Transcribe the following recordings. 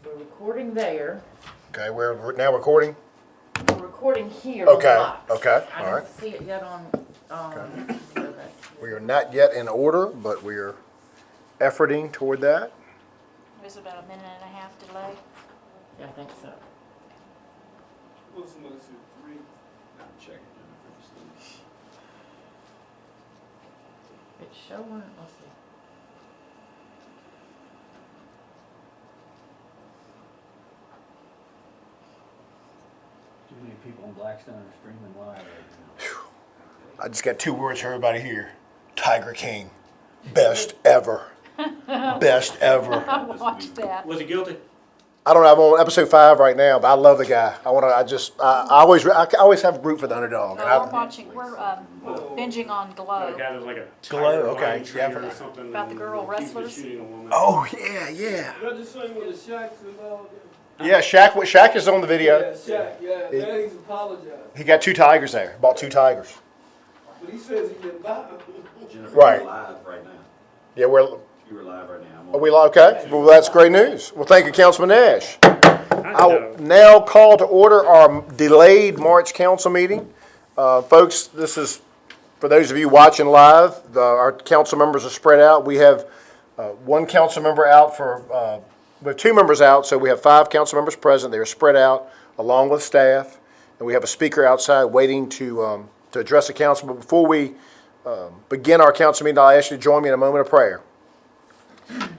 We're recording there. Okay, we're now recording. We're recording here. Okay, On the box. okay, I all right. don't see it yet on. We are not yet in order, but we are efforting toward that. There's about a minute and a half delay. Yeah, I think so. What's the most three? Check it. It's showing. Let's see. Too many people in Blackstone are streaming live right now. I just got two words for everybody here. Tiger King. Best ever. Best ever. I watched that. Was he guilty? I don't know, I'm on episode 5 right now, but I love the guy. I always have root for the underdog. No, And we're watching, we're binging on That Glow. guy was like a Glow, tiger okay, lion trainer yeah. or something. About the and girl he was wrestlers? shooting a woman. Oh, yeah, yeah. Is that the same with the Shaq's and all that? Yeah, Shaq is on the video. Yeah, Shaq, yeah. Now he's apologized. He got 2 tigers there, bought 2 tigers. But he says he didn't buy them. Jennifer, Right. you're live right now. Yeah, we're, You were live right now. are we live? Okay, well, that's great news. Well, thank you, Councilman Nash. I I will now call to order our delayed March council meeting. Folks, this is, for those of you watching live, our council members are spread out. We have one council member out we have 2 members out, so we have 5 council members present. They are spread out along with staff, and we have a speaker outside waiting to address the council. But before we begin our council meeting, I'll ask you to join me in a moment of prayer.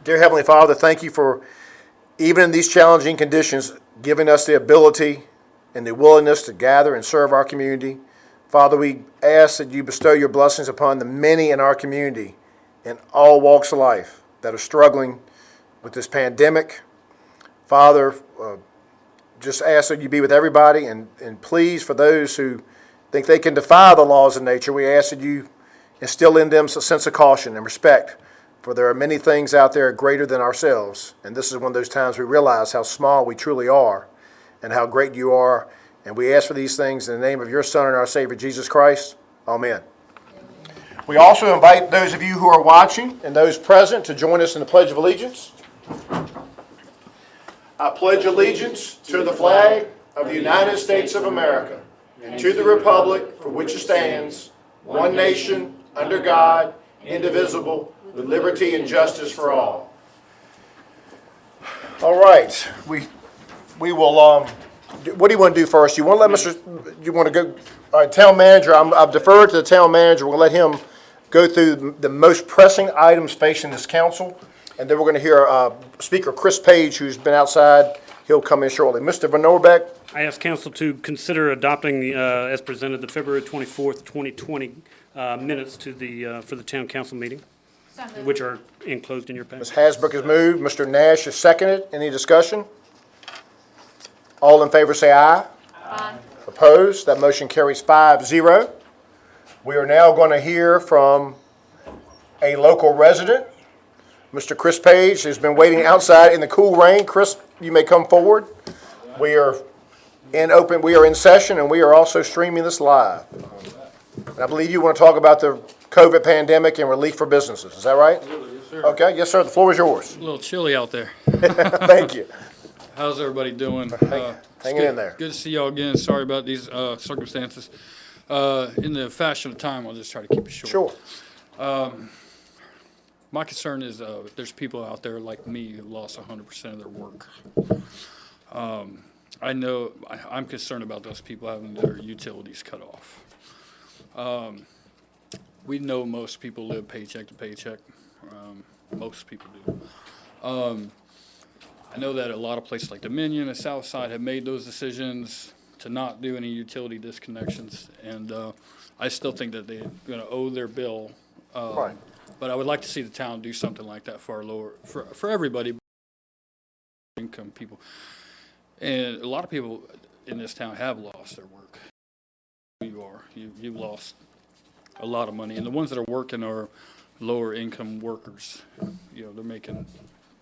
Dear Heavenly Father, thank you for, even in these challenging conditions, giving us the ability and the willingness to gather and serve our community. Father, we ask that you bestow your blessings upon the many in our community in all walks of life that are struggling with this pandemic. Father, just ask that you be with everybody, and please, for those who think they can defy the laws of nature, we ask that you instill in them a sense of caution and respect. For there are many things out there greater than ourselves, and this is one of those times we realize how small we truly are and how great you are. And we ask for these things in the name of your Son and our Savior, Jesus Christ. Amen. We also invite those of you who are watching and those present to join us in the Pledge of Allegiance. I pledge allegiance to the flag of the United States of America and to the republic for which it stands, one nation, under God, indivisible, with liberty and justice for all. All right, we will. What do you want to do first? You want to let you want to go? All right, town manager. I've deferred to the town manager. We'll let him go through the most pressing items facing this council, and then we're going to hear Speaker Chris Page, who's been outside. He'll come in shortly. Mr. Van Norbeck. I ask council to consider adopting, as presented, the February 24th, 2020 minutes to for the town council meeting, which are enclosed in your Ms. packet. Hasbrook has moved. Mr. Nash has seconded. Any discussion? All in favor say aye. Aye. Opposed? That motion carries 5-0. We are now going to hear from a local resident, Mr. Chris Page, who's been waiting outside in the cool rain. Chris, you may come forward. We are in session, and we are also streaming this live. And I believe you want to talk about the COVID pandemic and relief for businesses. Is that right? Yes, sir. Okay. Yes, sir. The floor is yours. A little chilly out there. Thank you. How's everybody doing? Hanging in there. Good to see y'all again. Sorry about these circumstances. In the fashion of time, I'll just try to keep it short. Sure. My concern is there's people out there like me who lost 100% of their work. I know I'm concerned about those people having their utilities cut off. We know most people live paycheck to paycheck. Most people do. I know that a lot of places like Dominion and Southside have made those decisions to not do any utility disconnections, and I still think that they're going to owe their bill. Right. But I would like to see the town do something like that for our for everybody, income people. And a lot of people in this town have lost their work. You've lost a lot of money, and the ones that are working are lower income workers. You know, they're making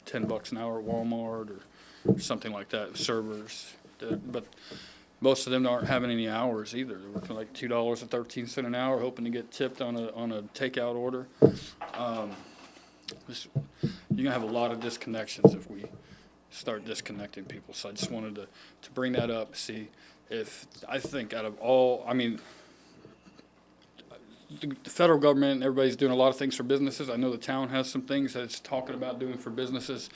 $10 an hour at Walmart or something like that, servers. But most of them aren't having any hours either. They're working like $2.13 an hour, hoping to get tipped on a takeout order. You're gonna have a lot of disconnections if we start disconnecting people. So I just wanted to bring that up, see if, I think out of all, I mean, the federal government, everybody's doing a lot of things for businesses. I know the town has some things that it's talking about doing for businesses.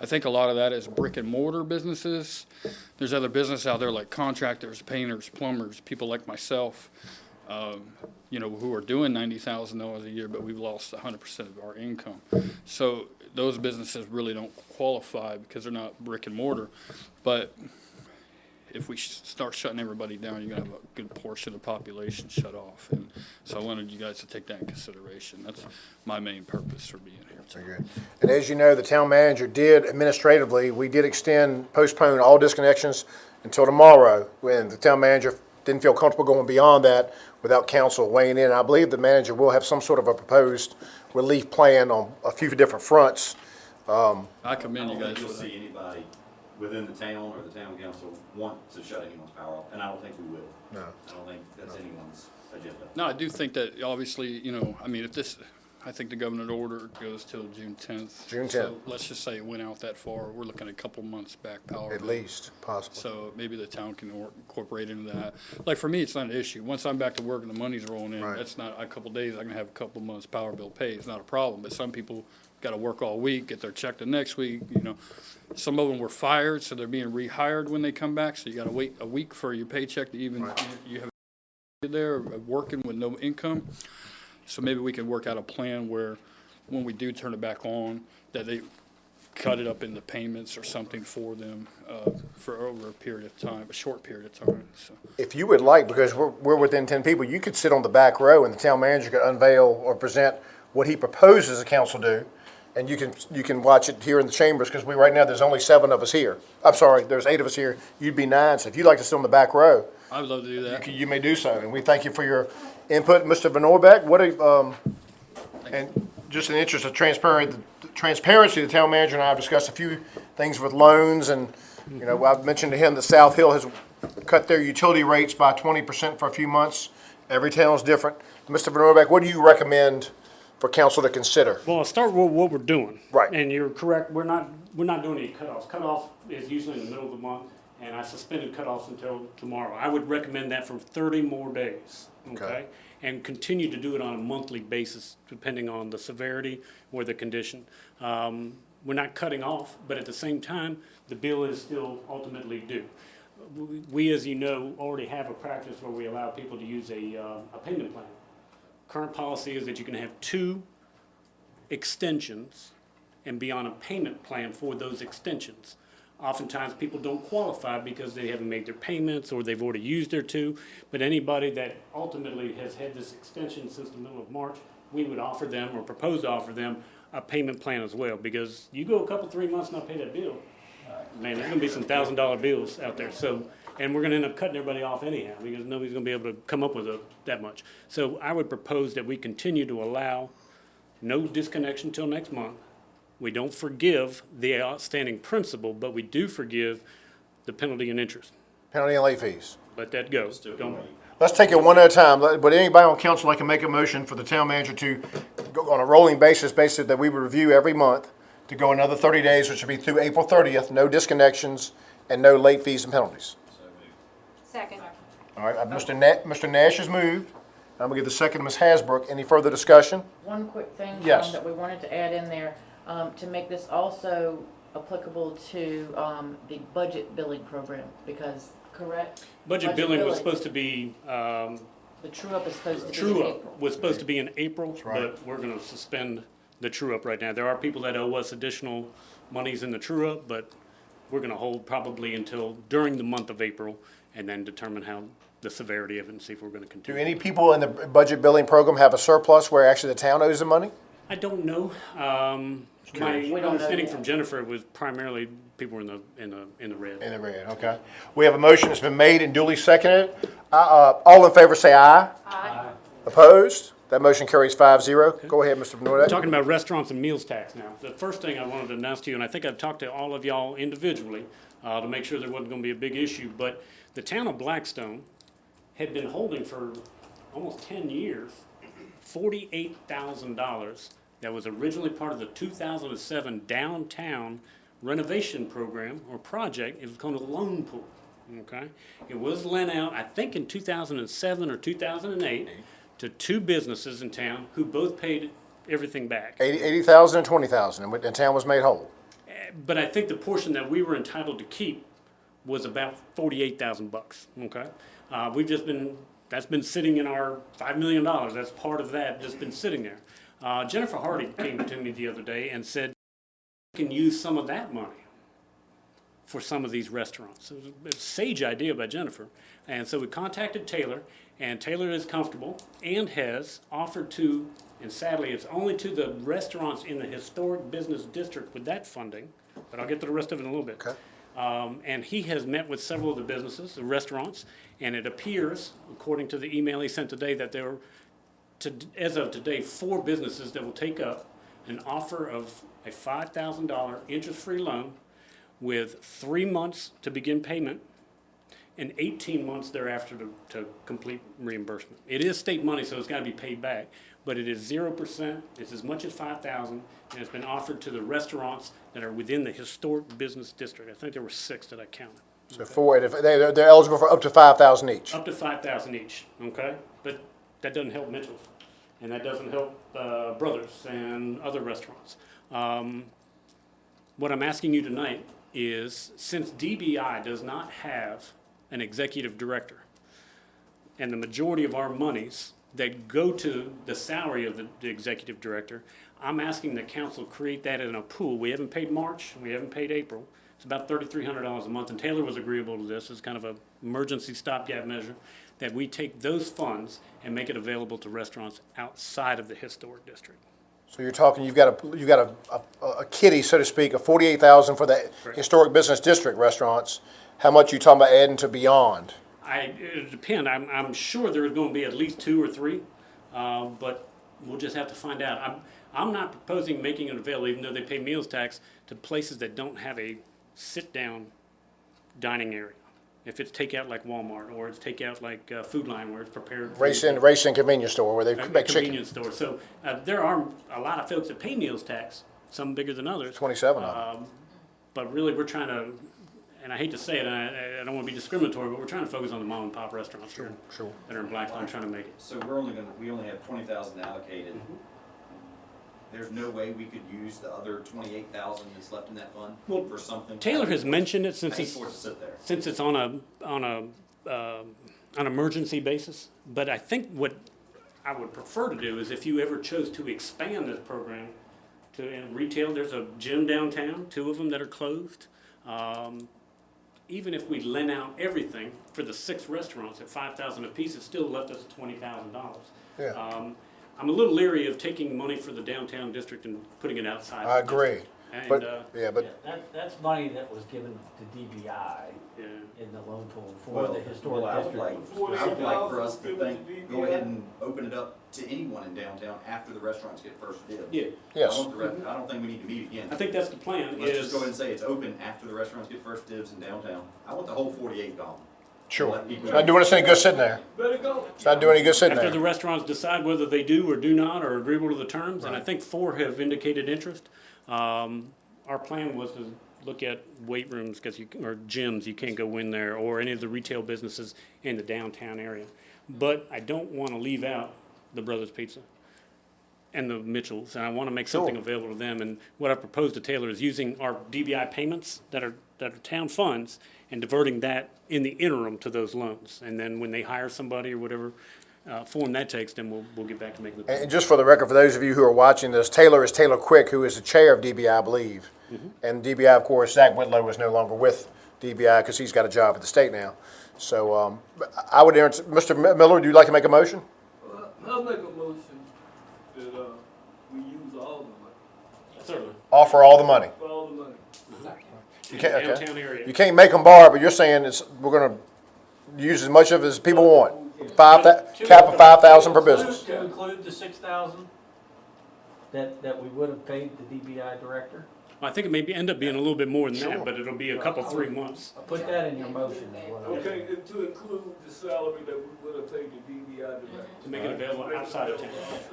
I think a lot of that is brick and mortar businesses. There's other business out there like contractors, painters, plumbers, people like myself, you know, who are doing $90,000 a year, but we've lost 100% of our income. So those businesses really don't qualify because they're not brick and mortar. But if we start shutting everybody down, you're gonna have a good portion of the population shut off. And so I wanted you guys to take that in consideration. That's my main purpose for being here. Very good. And as you know, the town manager did administratively, we did postpone all disconnections until tomorrow, when the town manager didn't feel comfortable going beyond that without council weighing in. I believe the manager will have some sort of a proposed relief plan on a few different fronts. I commend you I don't guys think for you'll that. see anybody within the town or the town council want to shut anyone's power off, and I don't think we will. No. I don't think that's anyone's agenda. No, I do think that obviously, you know, I mean, if this, I think the government order goes till June 10th. June 10th. So let's just say it went out that far. We're looking at a couple months back power. At bill. least, possibly. So maybe the town can incorporate into that. Like for me, it's not an issue. Once I'm back to work and the money's rolling in, Right. that's not a couple days. I can have a couple months power bill paid. It's not a problem. But some people got to work all week, get their check the next week. You know, some of them were fired, so they're being rehired when they come back. So you got to wait a week for your paycheck to even you have there working with no income. So maybe we could work out a plan where when we do turn it back on, that they cut it up into payments or something for them for over a period of time, a short period of time. So If you would like, because we're within 10 people, you could sit on the back row and the town manager could unveil or present what he proposes the council do. And you can watch it here in the chambers, because right now there's only 7 of us here. I'm sorry, there's 8 of us here. You'd be 9. So if you'd like to sit on the back row, I would love to do that. you may do so. And we thank you for your input. Mr. Van Norbeck, and just in the interest of transparency, the town manager and I have discussed a few things with loans, and you know, I've mentioned to him that South Hill has cut their utility rates by 20% for a few months. Every town is different. Mr. Van Norbeck, what do you recommend for council to consider? Well, I'll start with what we're doing. Right. And you're correct, we're not doing any cutoffs. Cutoff is usually in the middle of the month, and I suspended cutoffs until tomorrow. I would recommend that for 30 more days, okay? And continue to do it on a monthly basis, depending on the severity or the condition. We're not cutting off, but at the same time, the bill is still ultimately due. We, as you know, already have a practice where we allow people to use a payment plan. Current policy is that you can have 2 extensions and be on a payment plan for those extensions. Oftentimes, people don't qualify because they haven't made their payments or they've already used their 2. But anybody that ultimately has had this extension since the middle of March, we would offer them or propose to offer them a payment plan as well. Because you go a couple, 3 months and not pay that bill, man, there's gonna be some $1,000 bills out there. So, and we're gonna end up cutting everybody off anyhow, because nobody's gonna be able to come up with that much. So I would propose that we continue to allow no disconnection till next month. We don't forgive the outstanding principal, but we do forgive the penalty and interest. Penalty and late fees. Let that go. Don't, Let's take it one at a time. Would anybody on council like to make a motion for the town manager to go on a rolling basis, basically that we would review every month, to go another 30 days, which would be through April 30th, no disconnections and no late fees and penalties? Second. All right, Mr. Nash has moved. I'm gonna give the second to Ms. Hasbrook. Any further discussion? One quick thing Yes. that we wanted to add in there, to make this also applicable to the budget billing program, because, correct? budget billing was supposed to be, The true up is supposed to be in true April. up was supposed to be in April, right. but we're gonna suspend the true up right now. There are people that owe us additional monies in the true up, but we're gonna hold probably until during the month of April, and then determine how the severity of it and see if we're gonna Do continue. any people in the budget billing program have a surplus where actually the town owes the money? I don't know. My We don't know understanding yet. from Jennifer was primarily people were in the red. In the red, okay. We have a motion that's been made and duly seconded. All in favor say aye. Aye. Opposed? That motion carries 5-0. Go ahead, Mr. Norbeck. Talking about restaurants and meals tax now. The first thing I wanted to announce to you, and I think I've talked to all of y'all individually to make sure there wasn't going to be a big issue, but the town of Blackstone had been holding for almost 10 years $48,000 that was originally part of the 2007 downtown renovation program or project. It was called a loan pool, okay? It was lent out, I think in 2007 or 2008, to two businesses in town who both paid everything back. 80,000 and 20,000, and the town was made whole. But I think the portion that we were entitled to keep was about $48,000, okay? That's been sitting in our $5 million. That's part of that that's been sitting there. Jennifer Hardy came to me the other day and said, "You can use some of that money for some of these restaurants." It was a sage idea by Jennifer. And so we contacted Taylor, and Taylor is comfortable and has offered to, and sadly, it's only to the restaurants in the historic business district with that funding, but I'll get to the rest of it in a little bit. Okay. And he has met with several of the businesses, the restaurants, and it appears, according to the email he sent today, that there are, as of today, 4 businesses that will take up an offer of a $5,000 interest-free loan with 3 months to begin payment and 18 months thereafter to complete reimbursement. It is state money, so it's got to be paid back, but it is 0%. It's as much as $5,000, and it's been offered to the restaurants that are within the historic business district. I think there were 6 that I counted. So they're eligible for up to 5,000 each. Up to 5,000 each, okay? But that doesn't help Mitchell's, and that doesn't help Brothers and other restaurants. What I'm asking you tonight is, since DBI does not have an executive director, and the majority of our monies that go to the salary of the executive director, I'm asking the council create that in a pool. We haven't paid March, we haven't paid April. It's about $3,300 a month, and Taylor was agreeable to this as kind of an emergency stopgap measure, that we take those funds and make it available to restaurants outside of the historic district. So you're talking, you've got a kitty, so to speak, of 48,000 for the Correct. historic business district restaurants. How much you talking about adding to beyond? It depends. I'm sure there are going to be at least 2 or 3, but we'll just have to find out. I'm not proposing making it available, even though they pay meals tax, to places that don't have a sit-down dining area. If it's takeout like Walmart, or it's takeout like Food Line, where it's prepared. Race in convenience store where they a make chicken. convenience store. So there are a lot of folks that pay meals tax, some bigger than others. 27 of them. But really, we're trying to, and I hate to say it, and I don't want to be discriminatory, but we're trying to focus on the mom and pop restaurants here Sure. that are in Blackstone, trying to make it. So we only have 20,000 allocated. There's no way we could use the other 28,000 that's left in that fund Well, for something? Taylor has mentioned it I since hate it's for it to sit there. on an emergency basis. But I think what I would prefer to do is, if you ever chose to expand this program to in retail, there's a gym downtown, 2 of them that are closed. Even if we lent out everything for the 6 restaurants at $5,000 apiece, it still left us $20,000. Yeah. I'm a little leery of taking money for the downtown district and putting it outside. I the agree. district. And, But, That's money that was given to DBI yeah. in the loan pool for Well, the historic I would like, district. I would like for us to Give it think, to go DBI. ahead and open it up to anyone in downtown after the restaurants get first dibs. Yeah, yes. I don't think we need to meet again. I think that's the plan. Let's is just go ahead and say it's open after the restaurants get first dibs in downtown. I want the whole 48 gone. Sure. Let people- It's not doing us any good sitting there. Better go. It's not doing any good sitting After the there. restaurants decide whether they do or do not, or agreeable to the terms, and I think 4 have indicated interest. Our plan was to look at weight rooms, or gyms, you can't go in there, or any of the retail businesses in the downtown area. But I don't want to leave out the Brothers Pizza and the Mitchells, and I want to make something Sure. available to them. And what I proposed to Taylor is using our DBI payments that are town funds and diverting that in the interim to those loans. And then when they hire somebody or whatever form that takes, then we'll get back to making the payment. And just for the record, for those of you who are watching this, Taylor is Taylor Quick, who is the chair of DBI, I believe. And DBI, of course, Zach Whitlow is no longer with DBI because he's got a job at the state now. So I would, Mr. Miller, would you like to make a motion? I'll make a motion that, we use all the money, Certainly. Offer all the money. all the money. You can't, okay. Downtown area. You can't make them borrow, but you're saying we're going to use as much of it as people want. Cap of 5,000 per business. To include the 6,000 that we would have paid the DBI director? I think it may end up being a little bit more than Sure. that, but it'll be a couple, 3 months. Put that in your motion as well. Okay, and to include the salary that we would have paid the DBI director. To make it available outside of town.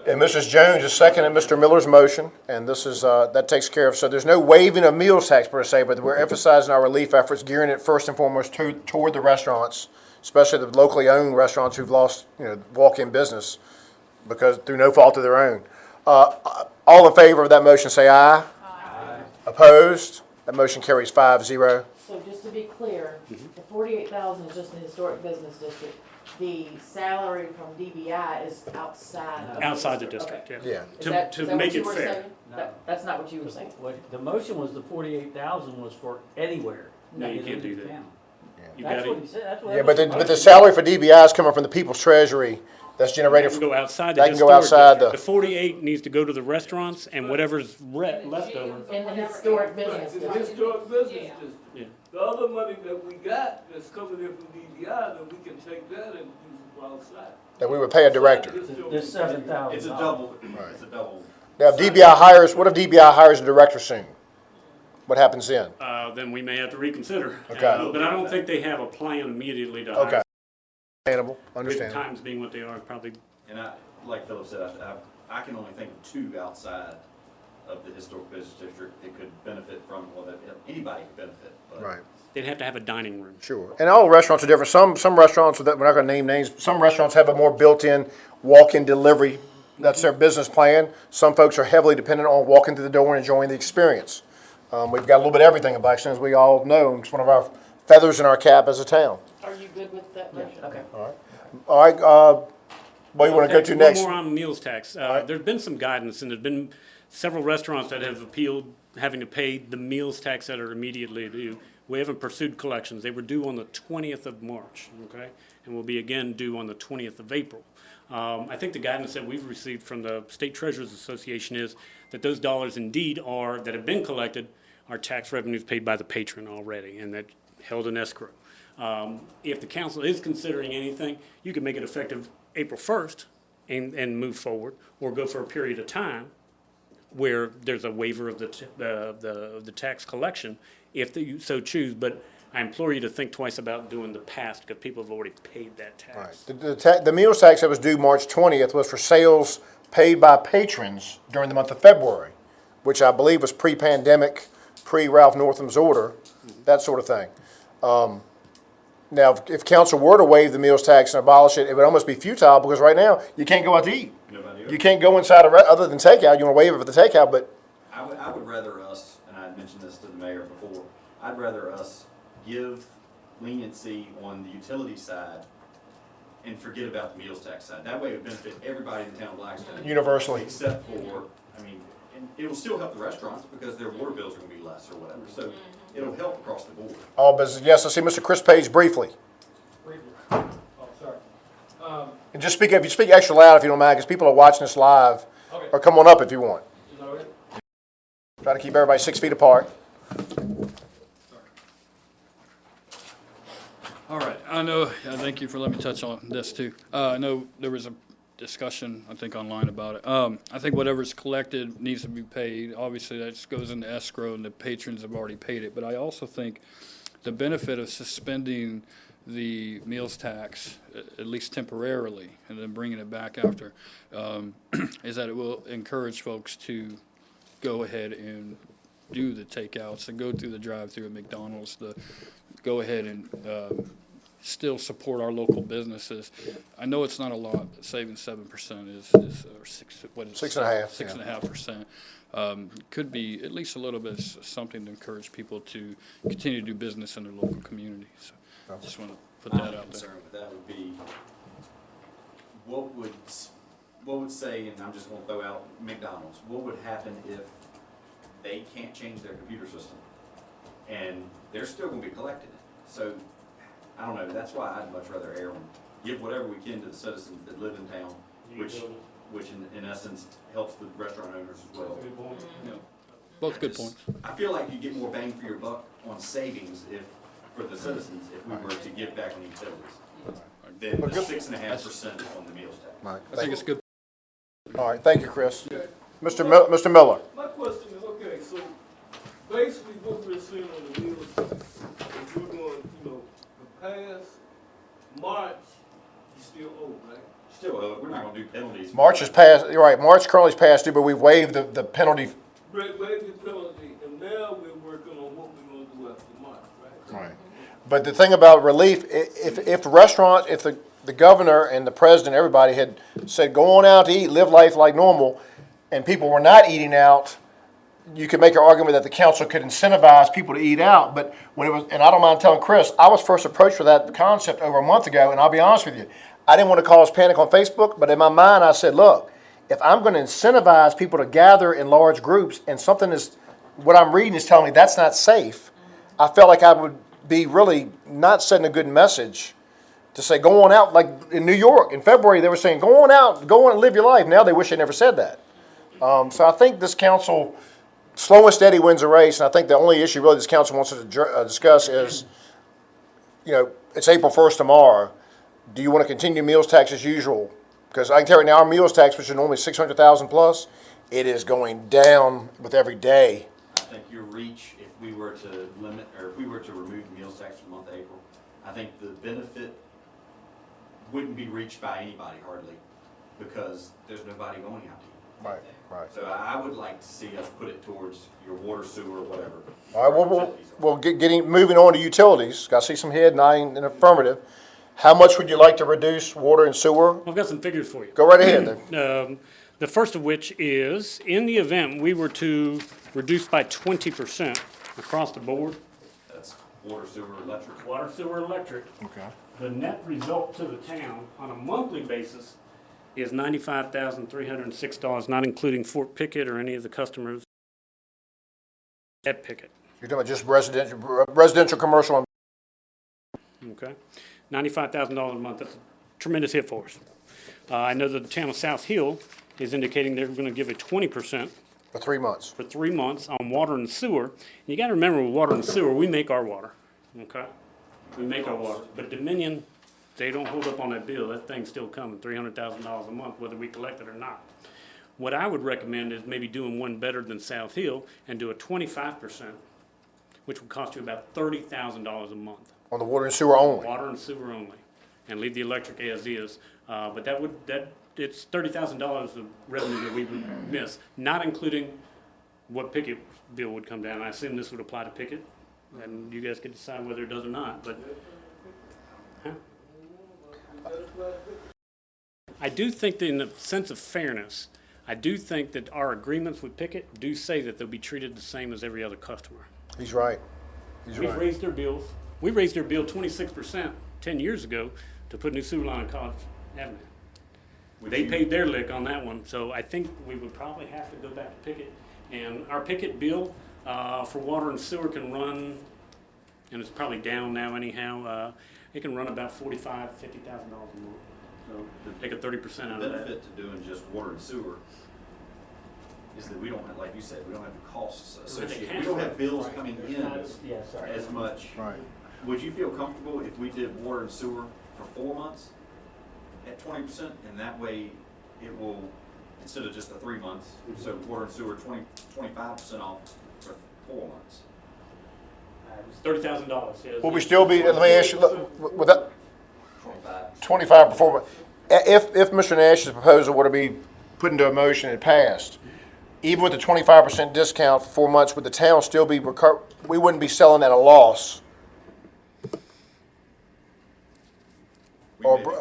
And Mrs. Jones is seconding Mr. Miller's motion, and this is, that takes care of, so there's no waiving of meals tax per se, but we're emphasizing our relief efforts, gearing it first and foremost toward the restaurants, especially the locally owned restaurants who've lost, walk-in business because through no fault of their own. All in favor of that motion, say aye. Aye. Opposed? That motion carries 5-0. So just to be clear, the 48,000 is just the historic business district. The salary from DBI is outside. of Outside the Okay. district, yeah. Yeah. Is To- that- to is that what make you it were fair. saying? That's not what you were saying. The motion was the 48,000 was for anywhere. No, you can't do that. Town. You That's gotta, what he said, that's what. Yeah, that was but the motion. salary for DBI is coming from the people's treasury that's generated can from, go outside the that can go historic outside district. the- The 48 needs to go to the restaurants and whatever's left over. In the historic business Right, the district. historic business district. Yeah. The other money that we got that's coming in from DBI, then we can take that and use it for outside. that we would pay a director. There's $7,000. It's a double, it's a double. Now, if DBI hires, what if DBI hires a director soon? What happens then? Then we may have to reconsider. Okay. But I don't think they have a plan immediately to hire. Okay. Understandable, With understandable. times being what they are, probably. And like Philip said, I can only think of two outside of the historic business district that could benefit from, well, that anybody could benefit. But Right, They'd have to have a dining room. sure. And all restaurants are different. Some restaurants, that we're not gonna name names, some restaurants have a more built-in walk-in delivery. That's their business plan. Some folks are heavily dependent on walking through the door and enjoying the experience. We've got a little bit of everything in Blackstone, as we all know. It's one of our feathers in our cap as a town. Are you good with that motion? Okay. All right, what do you wanna go to next? One more on meals tax. There's been some guidance, and there's been several restaurants that have appealed having to pay the meals tax that are immediately due. We haven't pursued collections. They were due on the 20th of March, okay? And will be again due on the 20th of April. I think the guidance that we've received from the State Treasurers Association is that those dollars indeed that have been collected, are tax revenues paid by the patron already, and that held in escrow. If the council is considering anything, you can make it effective April 1st and move forward, or go for a period of time where there's a waiver of the tax collection, if you so choose. But I implore you to think twice about doing the past, because people have already paid that tax. The meals tax that was due March 20th was for sales paid by patrons during the month of February, which I believe was pre-pandemic, pre-Ralph Northam's order, that sort of thing. Now, if council were to waive the meals tax and abolish it, it would almost be futile, because right now, you can't go out to eat. nobody else. You can't go inside other than takeout. You want to waive it for the takeout, but I would rather us, and I had mentioned this to the mayor before, I'd rather us give leniency on the utility side and forget about the meals tax side. That way it would benefit everybody in the town of Blackstone. universally. Except for, and it will still help the restaurants because their water bills are gonna be less or whatever. So it'll help across the board. All business. Yes, I see Mr. Chris Page briefly. Oh, sorry. And just if you speak extra loud if you don't mind, because people are watching this live, Okay. or come on up if you want. You know it? Try to keep everybody 6 feet apart. All right, thank you for letting me touch on this too. I know there was a discussion, I think, online about it. I think whatever's collected needs to be paid. Obviously, that just goes into escrow and the patrons have already paid it. But I also think the benefit of suspending the meals tax, at least temporarily, and then bringing it back after, is that it will encourage folks to go ahead and do the takeouts and go through the drive-through at McDonald's, go ahead and still support our local businesses. I know it's not a lot, but saving 7% is or 6.5%. 6.5%. Could be at least a little bit something to encourage people to continue to do business in their local community. So I just want to put that My out there. concern with that would be, what would say, and I'm just gonna throw out McDonald's, what would happen if they can't change their computer system? And they're still gonna be collecting it. So, I don't know, that's why I'd much rather err on, give whatever we can to the citizens that live in town, which in essence helps the restaurant owners as well. Both good points. I feel like you get more bang for your buck on savings for the citizens if we were to give back on utilities than the 6.5% on the meals tax. Right. I think it's good. All right, thank you, Chris. Mr. Miller. My question is, okay, so basically what we're seeing on the news is we're going, the past March, you still owe, right? Still, we're not gonna do penalties. March is past, you're right, March currently is past due, but we've waived the penalty. Waive the penalty, and now we're working on what we're gonna do after March, right? Right. But the thing about relief, if restaurants, if the governor and the president, everybody had said, go on out to eat, live life like normal, and people were not eating out, you could make an argument that the council could incentivize people to eat out. But when it was, and I don't mind telling Chris, I was first approached with that concept over a month ago, and I'll be honest with you, I didn't want to cause panic on Facebook, but in my mind I said, look, if I'm going to incentivize people to gather in large groups and something is, what I'm reading is telling me that's not safe, I felt like I would be really not sending a good message to say, go on out, like in New York, in February, they were saying, go on out, go on and live your life. Now they wish they never said that. So I think this council, slow and steady wins a race, and I think the only issue really this council wants to discuss is, it's April 1st tomorrow. Do you want to continue meals tax as usual? Because I can tell you right now, our meals tax, which is normally 600,000 plus, it is going down with every day. I think your reach, if we were to limit, or if we were to remove the meals tax for the month of April, I think the benefit wouldn't be reached by anybody hardly, because there's nobody going out to eat. Right, right. So I would like to see us put it towards your water, sewer, whatever. All right, well, moving on to utilities. I see some head nodding in affirmative. How much would you like to reduce water and sewer? I've got some figures for you. Go right ahead then. The first of which is, in the event we were to reduce by 20% across the board, That's water, sewer, electric. water, sewer, electric, Okay. the net result to the town on a monthly basis is $95,306, not including Fort Pickett or any of the customers at Pickett. You're talking about just residential, commercial, and Okay, $95,000 a month. That's a tremendous hit for us. I know that the town of South Hill is indicating they're going to give a 20% for 3 months. for 3 months on water and sewer. And you got to remember, with water and sewer, we make our water. Okay, we make our water. But Dominion, they don't hold up on that bill. That thing's still coming, $300,000 a month, whether we collect it or not. What I would recommend is maybe doing one better than South Hill and do a 25%, which would cost you about $30,000 a month. On the water and sewer only. Water and sewer only, and leave the electric as is. But it's $30,000 of revenue that we would miss, not including what Pickett bill would come down. I assume this would apply to Pickett, and you guys can decide whether it does or not, but. Huh? I do think that in the sense of fairness, I do think that our agreements with Pickett do say that they'll be treated the same as every other customer. He's right. He's We've right. raised their bills. We raised their bill 26% 10 years ago to put new sewer line on College Avenue. They paid their lick on that one, so I think we would probably have to go back to Pickett. And our Pickett bill for water and sewer can run, and it's probably down now anyhow, it can run about $45,000, $50,000 a month. So take a 30% out The of that. benefit to doing just water and sewer is that we don't have, like you said, we don't have the costs associated. We don't have bills coming in as much. Right. Would you feel comfortable if we did water and sewer for 4 months at 20%? And that way it will, instead of just the 3 months, so water and sewer 25% off for 4 months. It's $30,000, yes. Will we still be, let me ask you, look, with that 25. 25 performance, if Mr. Nash's proposal were to be put into a motion and passed, even with the 25% discount for 4 months, would the town still be, we wouldn't be selling at a loss?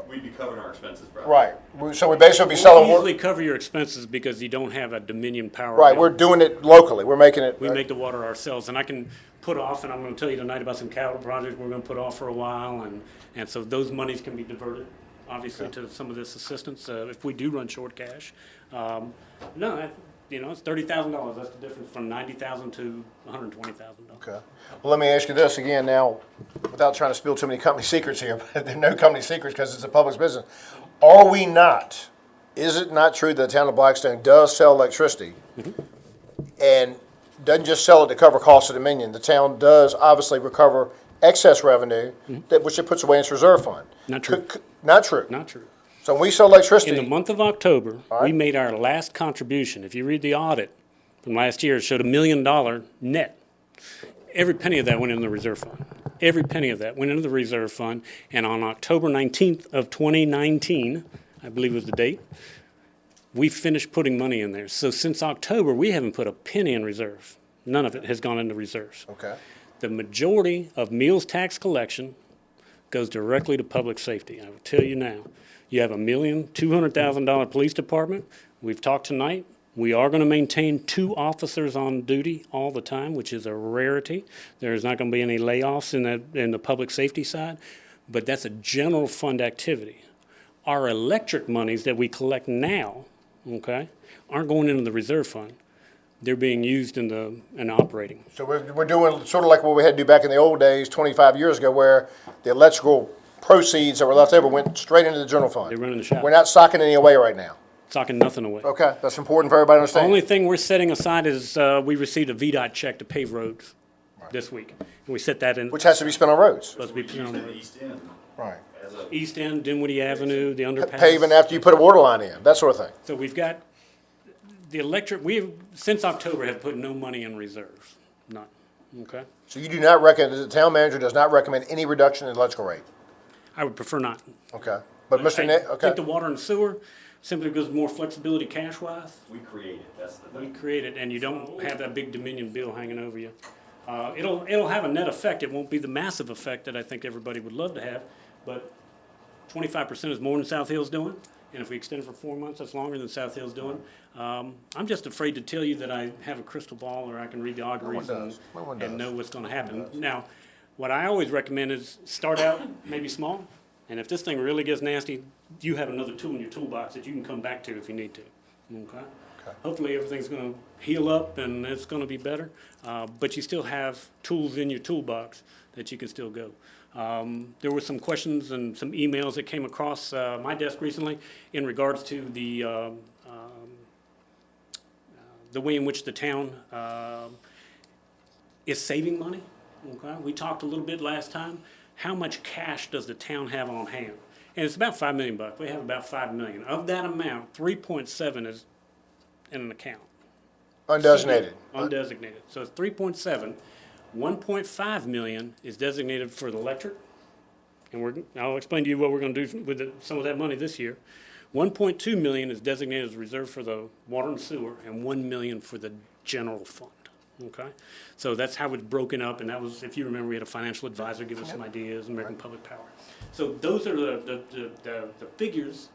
We'd be covering our expenses, probably. Right. So we basically be selling, We'll easily cover your expenses because you don't have a Dominion power. right, bill. we're doing it locally. We're making it. We make the water ourselves, and I can put off, and I'm gonna tell you tonight about some capital projects we're gonna put off for a while, and so those monies can be diverted, obviously, to some of this assistance, if we do run short cash. No, it's $30,000, that's the difference from $90,000 to $120,000. Okay. Well, let me ask you this again now, without trying to spill too many company secrets here, but there are no company secrets because it's a public business. Are we not, is it not true that the town of Blackstone does sell electricity and doesn't just sell it to cover costs of Dominion? The town does obviously recover excess revenue, which it puts away in its reserve fund. Not true. Not true. Not true. So when we sell electricity. In the month of October, All right. we made our last contribution. If you read the audit from last year, it showed $1 million net Every penny of that went into the reserve fund. Every penny of that went into the reserve fund, and on October 19th of 2019, I believe was the date, we finished putting money in there. So since October, we haven't put a penny in reserve. None of it has gone into reserves. Okay. The majority of meals tax collection goes directly to public safety. I will tell you now, you have $1,200,000 police department. We've talked tonight. We are going to maintain 2 officers on duty all the time, which is a rarity. There's not going to be any layoffs in the public safety side, but that's a general fund activity. Our electric monies that we collect now, okay, aren't going into the reserve fund. They're being used in the operating. So we're doing sort of like what we had to do back in the old days, 25 years ago, where the electrical proceeds that were left over went straight into the general fund. They're running the shop. We're not socking any away right now. Socking nothing away. Okay, that's important for everybody to The understand. only thing we're setting aside is we received a VDOT check to pave roads this week. And we set that in. Which has to be spent on roads. Supposed to be put on Using the the east end Right. as a, East End, Dinwiddie Avenue, the underpass. Paving after you put a water line in, that sort of thing. So we've got the electric, since October, have put no money in reserves. None, okay? So you do not recommend, the town manager does not recommend any reduction in electrical rate? I would prefer not. Okay. But Mr. I Nick, okay. think the water and sewer, simply because more flexibility cash-wise, we create it, that's the we thing. create it, and you don't have that big Dominion bill hanging over you. It'll have a net effect. It won't be the massive effect that I think everybody would love to have, but 25% is more than South Hill's doing, and if we extend it for 4 months, that's longer than South Hill's doing. I'm just afraid to tell you that I have a crystal ball or I can read the auguries does. No one and does. know what's gonna happen. Now, what I always recommend is start out maybe small, and if this thing really gets nasty, you have another tool in your toolbox that you can come back to if you need to, okay? Hopefully, everything's gonna heal up and it's gonna be better, but you still have tools in your toolbox that you can still go. There were some questions and some emails that came across my desk recently in regards to the way in which the town is saving money. Okay, we talked a little bit last time. How much cash does the town have on hand? And it's about $5 million. We have about $5 million. Of that amount, 3.7 is in an account. Undesignated. Undesignated. So it's 3.7. 1.5 million is designated for the electric, and I'll explain to you what we're going to do with some of that money this year. 1.2 million is designated as reserve for the water and sewer, and 1 million for the general fund. Okay, so that's how it's broken up, and that was, if you remember, we had a financial advisor give us some ideas, American Public Power. So those are the figures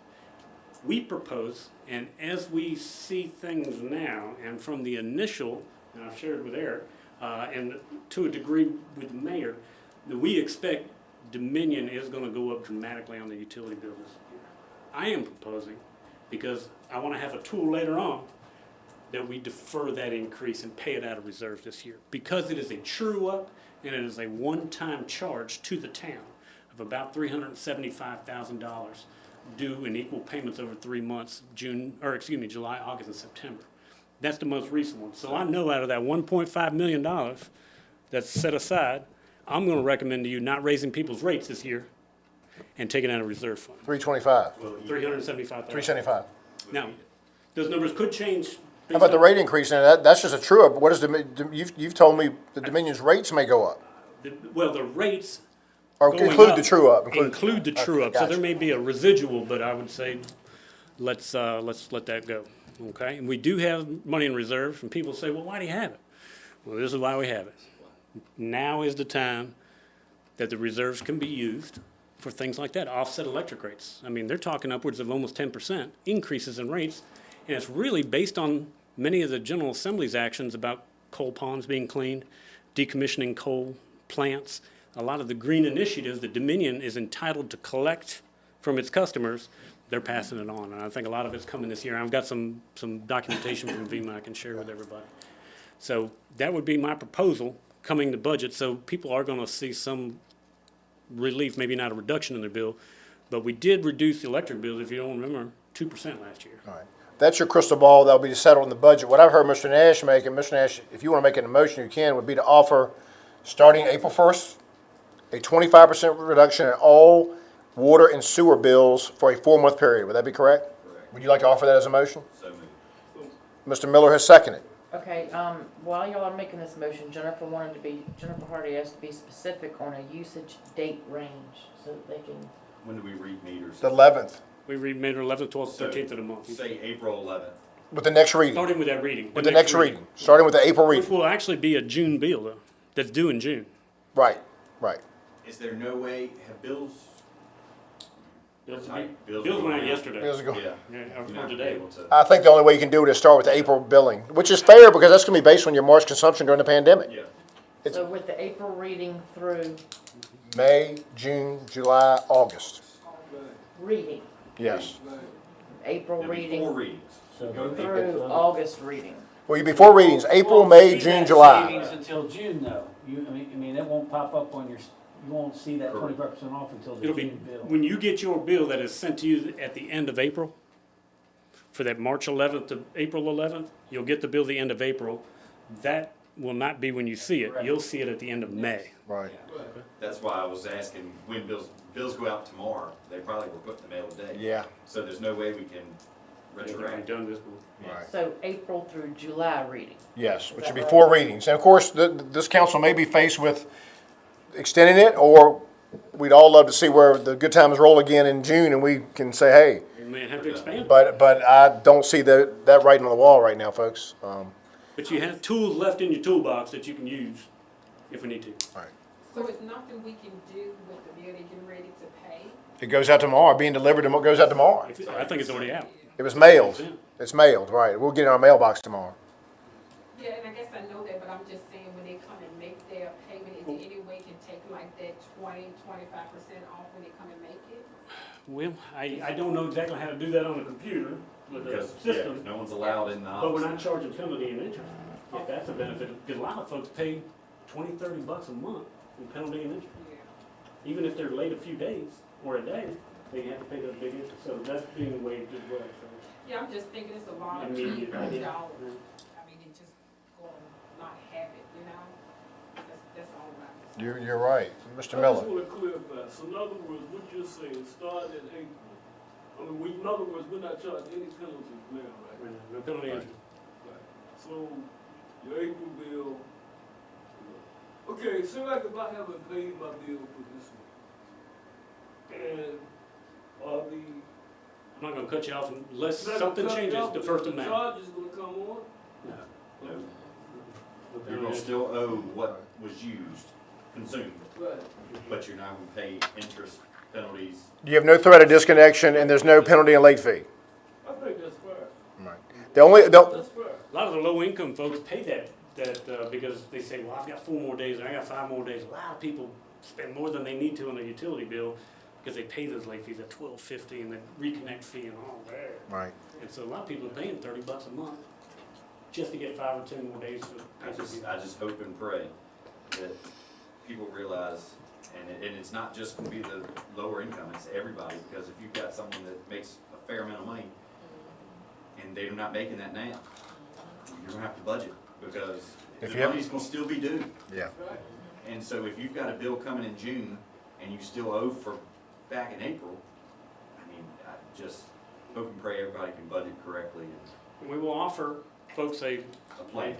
we propose, and as we see things now, and from the initial, and I've shared with Eric, and to a degree with the mayor, that we expect Dominion is going to go up dramatically on the utility bill this year. I am proposing, because I want to have a tool later on, that we defer that increase and pay it out of reserve this year. Because it is a true up and it is a one-time charge to the town of about $375,000 due in equal payments over 3 months, July, August, and September. That's the most recent one. So I know out of that $1.5 million that's set aside, I'm going to recommend to you not raising people's rates this year and taking it out of reserve fund. 325, 375,000. 375. Now, those numbers could change. How about the rate increase? Now, that's just a true up. What is you've told me the Dominion's rates may go up. Well, the rates Or going include up the true up. Include the true Okay, up. So gotcha. there may be a residual, but I would say let's let that go. Okay? And we do have money in reserve, and people say, well, why do you have it? Well, this is why we have it. Now is the time that the reserves can be used for things like that, offset electric rates. I mean, they're talking upwards of almost 10% increases in rates, and it's really based on many of the General Assembly's actions about coal ponds being cleaned, decommissioning coal plants, a lot of the green initiatives that Dominion is entitled to collect from its customers, they're passing it on. And I think a lot of it's coming this year. I've got some documentation from VEMA I can share with everybody. So that would be my proposal coming to budget. So people are going to see some relief, maybe not a reduction in their bill, but we did reduce the electric bills, if you don't remember, 2% last year. All right. That's your crystal ball. That'll be settled in the budget. What I've heard Mr. Nash make, and Mr. Nash, if you want to make an motion, you can, would be to offer, starting April 1st, a 25% reduction in all water and sewer bills for a 4-month period. Would that be correct? Correct. Would you like to offer that as a motion? So moved. Mr. Miller has seconded. Okay, while y'all are making this motion, Jennifer Hardy asked to be specific on a usage date range, so that they can, When do we read meters? The 11th, We read May 11th, 12th, So, 13th of the month. Say April 11th. with the next reading, Starting with that reading. with the next reading, starting with the April Which reading. will actually be a June bill, though, that's due in June. Right, right. Is there no way, have bills? Bills Bills went went out out. yesterday. Years ago. Yeah. Yeah, You're or not gonna be today. able to- I think the only way you can do it is start with the April billing, which is fair because that's gonna be based on your March consumption during the pandemic. Yeah. It's- so with the April reading through May, June, July, August. reading, Yes. April There'll be reading 4 readings. So Go those- April. through August reading. Well, you before readings, April, Won't May, see June, that July. Savings until June though. I mean, it won't pop up on your, you won't see that Correct. 25% off until the It'll be, June bill. when you get your bill that is sent to you at the end of April, for that March 11th to April 11th, you'll get the bill the end of April. That will not be when you see it. You'll see it at the end of May. Right. That's why I was asking when bills go out tomorrow, they probably were put in the mail today. Yeah, So there's no way we can We've already retroact. done this one. right. So April through July reading. Yes, which Is would that be right? 4 readings. And of course, this council may be faced with extending it, or we'd all love to see where the good times roll again in June and we can say, hey, We may have to expand, but I don't see that writing on the wall right now, folks. but you have tools left in your toolbox that you can use if we need to. So it's nothing we can do with the bill they getting ready to pay? It goes out tomorrow, being delivered, and it goes out tomorrow. I think it's already out. It was mailed. It's mailed, right. We'll get it in our mailbox tomorrow. Yeah, and I guess I know that, but I'm just saying when they come and make their payment, is there any way you can take like that 25% off when they come and make it? Well, I don't know exactly how to do that on a computer with a Because, system, no one's allowed in the but we're not office. charging penalty and interest. If that's a benefit, because a lot of folks pay 20, 30 bucks a month in penalty and interest. Yeah. Even if they're late a few days or a day, they have to pay that big interest, so that's being waived as well, so. Yeah, I'm just thinking it's a lot of Immediate, people, yeah. y'all, I mean, it just go and not have it, you know? That's all right. You're right. Mr. I just Miller. want to clarify, so in other words, what you're saying, starting in April, I mean, in other words, we're not charging any penalties now, right? No penalty and interest. Right. So, your April bill, okay, so like if I haven't paid my bill for this month, and are the. I'm not gonna cut you off unless Not something cut changes off, the first of The May. charge is gonna come on? No. No. No You're penalty gonna and still owe what was used, consumed, Right. but you're not gonna pay interest, penalties. You have no threat of disconnection, and there's no penalty and late fee. I think that's fair. The That's fair. A lot of the low-income folks pay that because they say, well, I've got 4 more days, and I got 5 more days. A lot of people spend more than they need to on their utility bill because they pay those late fees at $12.50 and the reconnect fee and all that. Right. And so a lot of people are paying 30 bucks a month just to get 5 or 10 more days to pay their I bill. just hope and pray that people realize, and it's not just gonna be the lower income, it's everybody, because if you've got someone that makes a fair amount of money, and they're not making that now, you're gonna have to budget, because If the you have- money's gonna still be due. Yeah. And so if you've got a bill coming in June, and you still owe for back in April, I mean, I just hope and pray everybody can budget correctly and We will offer folks a a plan,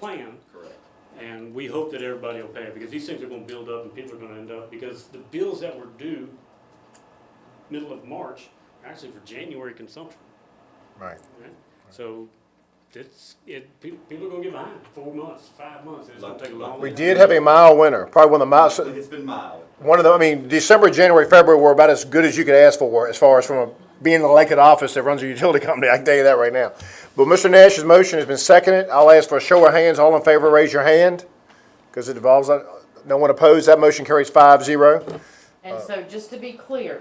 plan, correct. and we hope that everybody will pay it, because these things are gonna build up and people are gonna end up, because the bills that were due middle of March are actually for January consumption. Right. Right? So, people are gonna get behind, 4 months, 5 months, it's gonna take a long. We did have a mild winter, probably one of the mild, It's been mild. one of the, I mean, December, January, February were about as good as you could ask for as far as from being the elected office that runs a utility company, I can tell you that right now. But Mr. Nash's motion has been seconded. I'll ask for a show of hands. All in favor, raise your hand, because it involves, no one opposed. That motion carries 5-0. And so just to be clear,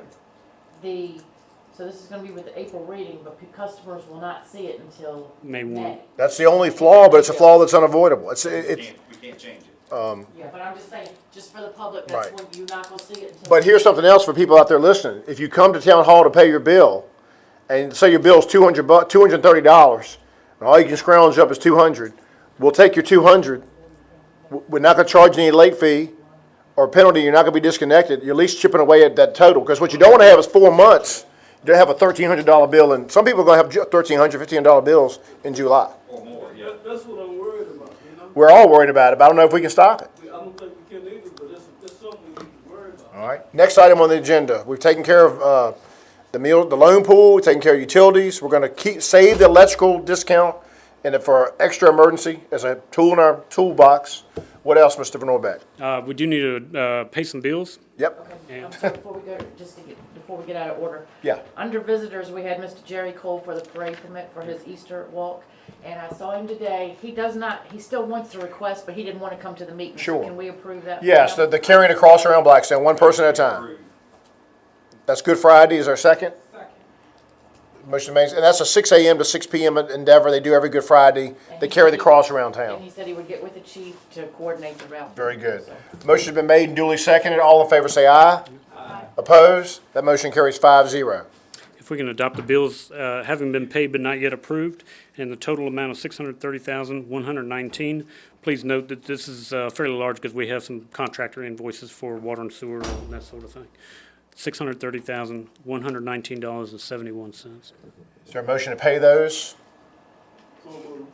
so this is gonna be with the April reading, but customers will not see it until May 1. May. That's the only flaw, but it's a flaw that's unavoidable. We can't change it. Yeah, but I'm just saying, just for the public, that's Right. when you're not gonna see it until. But here's something else for people out there listening. If you come to town hall to pay your bill, and say your bill's $230, and all you can scrounge up is $200, we'll take your $200. We're not gonna charge you any late fee or penalty. You're not gonna be disconnected. You're at least chipping away at that total. Because what you don't wanna have is 4 months. You don't have a $1,300 bill, and some people are gonna have $1,300, $1,500 bills in July. Or more, yeah. That's what I'm We're all worried about it, but I don't know if we can stop it. I don't think we can either, but it's something we need to worry about. All right. Next item on the agenda. We've taken care of the loan pool. We've taken care of utilities. We're going to save the electrical discount and for extra emergency as a tool in our toolbox. What else, Mr. Van Orbeck? We do need to pay some bills. Yep. Okay, so before we go, before we get out of order. Yeah. Under visitors, we had Mr. Jerry Cole for the parade permit for his Easter walk. And I saw him today. He still wants to request, but he didn't want to come to the meeting. So Sure. Can we approve that? for Yes, him? the carrying the cross around Blackstone, one person at a time. That's Good Friday. Is there a second? Second. Motion made, and that's a 6 a.m. to 6 p.m. endeavor. They do every Good Friday. They carry the cross around And town. he said he would get with the chief to coordinate the route. Very good. So- Motion's been made and duly seconded. All in favor say aye. Aye. Opposed? That motion carries 5-0. If we can adopt the bills having been paid but not yet approved, and the total amount of $630,119. Please note that this is fairly large because we have some contractor invoices for water and sewer and that sort of thing. $630,119.71. Is there a motion to pay those? So moved.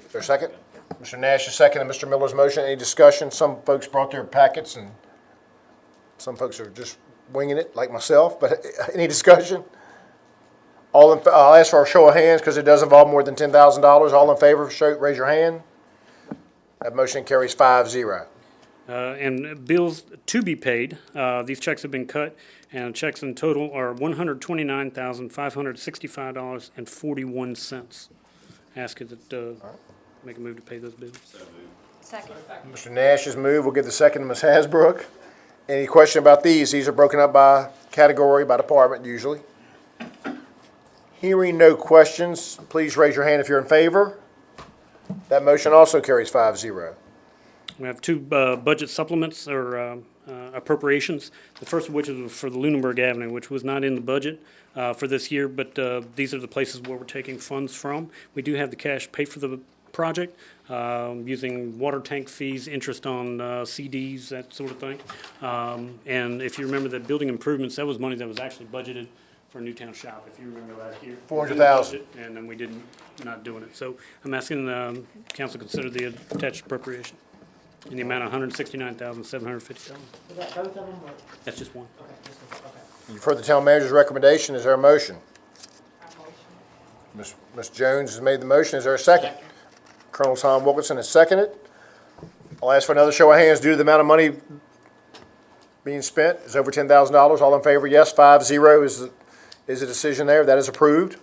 Is there a second? Mr. Nash is second and Mr. Miller's motion. Any discussion? Some folks brought their packets and some folks are just winging it like myself, but any discussion? I'll ask for a show of hands because it does involve more than $10,000. All in favor, raise your hand. That motion carries 5-0. And bills to be paid, these checks have been cut, and checks in total are $129,565.41. Ask you that, make a move to pay those bills. Second. Mr. Nash's move. We'll give the second to Ms. Hasbrook. Any question about these? These are broken up by category, by department usually. Hearing no questions, please raise your hand if you're in favor. That motion also carries 5-0. We have two budget supplements or appropriations. The first of which is for the Lunenburg Avenue, which was not in the budget for this year, but these are the places where we're taking funds from. We do have the cash pay for the project using water tank fees, interest on CDs, that sort of thing. And if you remember that building improvements, that was money that was actually budgeted for a Newtown shop, if you remember last year. $400,000. And then we didn't, not doing it. So I'm asking the council to consider the attached appropriation in the amount of $169,750. Is that both of them or? That's just one. Okay, just the- okay. You've heard the town manager's recommendation. Is there a motion? I motion. Ms. Jones has made the motion. Is there a second? Colonel Tom Wilkinson has seconded. I'll ask for another show of hands due to the amount of money being spent. It's over $10,000. All in favor, yes. 5-0 is the decision there. That is approved.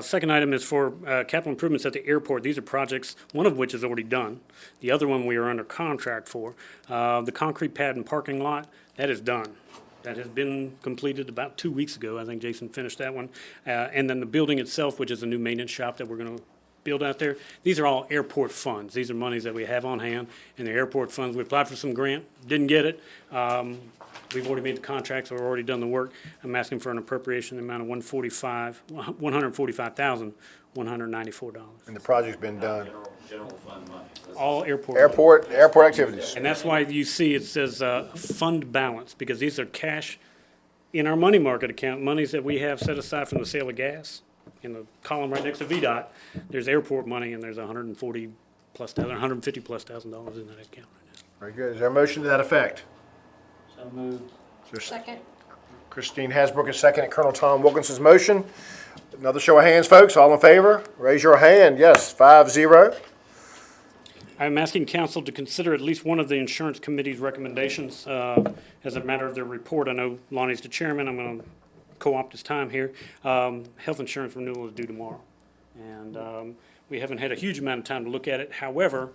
Second item is for capital improvements at the airport. These are projects, one of which is already done. The other one we are under contract for. The concrete pad and parking lot, that is done. That has been completed about 2 weeks ago. I think Jason finished that one. And then the building itself, which is a new maintenance shop that we're going to build out there. These are all airport funds. These are monies that we have on hand, and they're airport funds. We applied for some grant, didn't get it. We've already made the contracts, we've already done the work. I'm asking for an appropriation in the amount of $145,194. And the project's been done. General fund money. All airport. money. Airport activities. And that's why you see it says fund balance, because these are cash in our money market account, monies that we have set aside from the sale of gas. In the column right next to VDOT, there's airport money, and there's $150+ thousand in that account right now. Very good. Is there a motion to that effect? So moved. Is there a Second. Christine Hasbrook is seconded. Colonel Tom Wilkinson's motion. Another show of hands, folks. All in favor? Raise your hand. Yes, 5-0. I'm asking council to consider at least one of the insurance committee's recommendations as a matter of their report. I know Lonnie's the chairman. I'm going to co-opt his time here. Health insurance renewal is due tomorrow. And we haven't had a huge amount of time to look at it. However,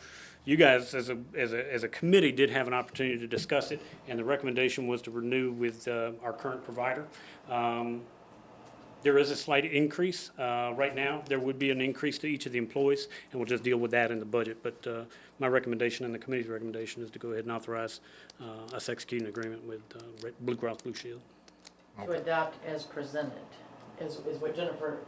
you guys, as a committee, did have an opportunity to discuss it, and the recommendation was to renew with our current provider. There is a slight increase. Right now, there would be an increase to each of the employees, and we'll just deal with that in the budget. But my recommendation and the committee's recommendation is to go ahead and authorize us executing an agreement with Blue Cross Blue Shield. To adopt as presented, is what Jennifer.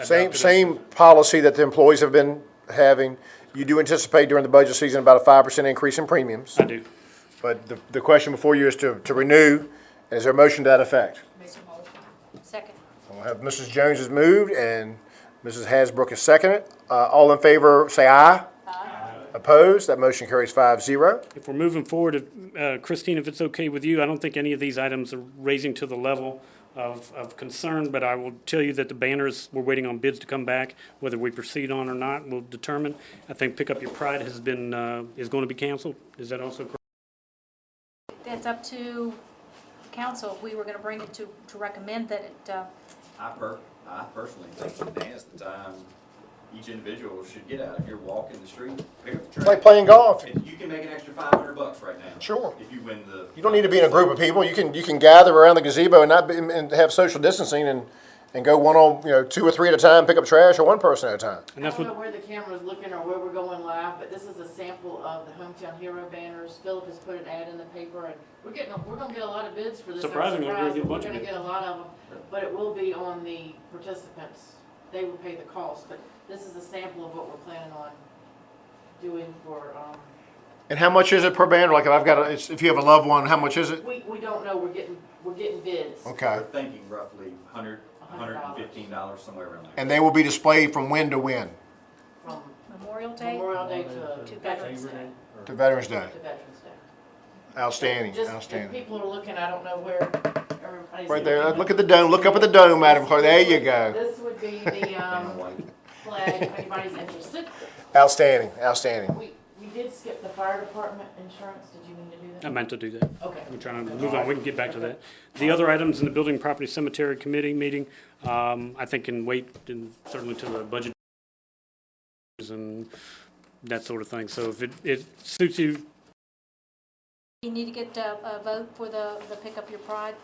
Same policy that the employees have been having. You do anticipate during the budget season about a 5% increase in premiums. I do. But the question before you is to renew. Is there a motion to that effect? Make a motion. Second. I'll have Mrs. Jones has moved and Mrs. Hasbrook has seconded. All in favor, say aye. Aye. Opposed? That motion carries 5-0. If we're moving forward, Christine, if it's okay with you, I don't think any of these items are raising to the level of concern, but I will tell you that the banners, we're waiting on bids to come back. Whether we proceed on or not, we'll determine. I think Pick Up Your Pride has been, is going to be canceled. Is that also correct? That's up to council. We were gonna bring it to recommend that it, I personally think now's the time each individual should get out. If you're walking the street, pick up the trash. It's like playing golf. And you can make an extra $500 right now. Sure. If you win the. You don't need to be in a group of people. You can gather around the gazebo and not be, and have social distancing and go one on, 2 or 3 at a time, pick up trash, or one person at a time. And I that's don't know what, where the camera's looking or where we're going live, but this is a sample of the Hometown Hero banners. Philip has put an ad in the paper, and we're gonna get a lot of bids for this. I'm Surprisingly, we're gonna surprised, get a but bunch of We're gonna bids. get a lot of them, but it will be on the participants. They will pay the cost, but this is a sample of what we're planning on doing for, And how much is it per banner? Like if you have a loved one, how much is it? we don't know, we're getting bids. Okay. We're thinking roughly $115, somewhere around there. And they will be displayed from when to when? From Memorial Day. Memorial Day To to Veterans Day. To Veterans Day. To Veterans Day. Outstanding, Just, if outstanding. people are looking, I don't know where everybody's. Right there. Look at the dome. Look up at the dome, Madam Clerk. There you go. This would be the, flag, if anybody's interested. Outstanding, outstanding. We did skip the fire department insurance, did you mean to do I that? meant to do that. Okay. We're trying to move on, we can get back to that. The other items in the Building Property Cemetery Committee meeting, I think can wait, and certainly to the budget and that sort of thing. So if it suits you, You need to get a vote for the Pick Up Your Pride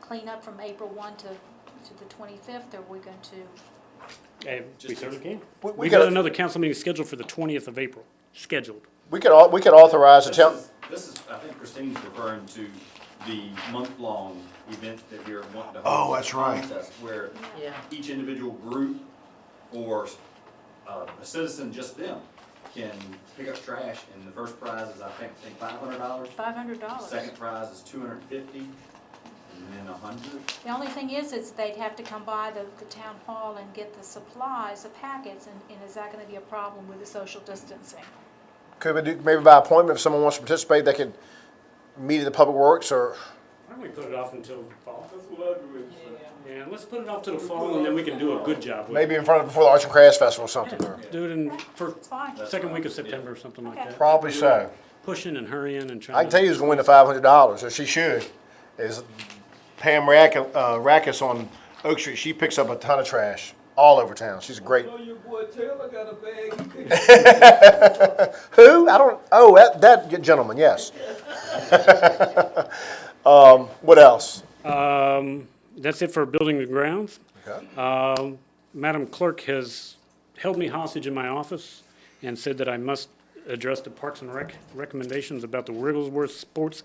cleanup from April 1 to the 25th, or we're going to, we certainly can. We We've got got, another council meeting scheduled for the 20th of April, scheduled. we could authorize the town. This is, I think Christine's referring to the month-long event that you're wanting to hold. Oh, that's right. Contest, where Yeah. each individual group or a citizen, just them, can pick up trash, and the first prize is, I think $500. $500. Second prize is $250, and then $100. The only thing is they'd have to come by the town hall and get the supplies, the packets, and is that gonna be a problem with the social distancing? Could we do, maybe by appointment, if someone wants to participate, they could meet at the Public Works or, Why don't we put it off until fall? That's what I agree with. Yeah, let's put it off to the fall, and then we can do a good job with it. maybe before the Arts and Crafts Festival or something. Or Do it in, for It's fine. second week of September or something like Okay. that. Probably so. Pushing and hurrying and I trying can tell to. you who's going to win the $500, or she should, is Pam Rackus on Oak Street. She picks up a ton of trash all over town. She's a great. I know your boy Taylor got a bag. He picked Who? I don't. Oh, that gentleman. Yes. What else? That's it for building and grounds. Okay. Madam Clerk has held me hostage in my office and said that I must address the Parks and Rec recommendations about the Wigglesworth Sports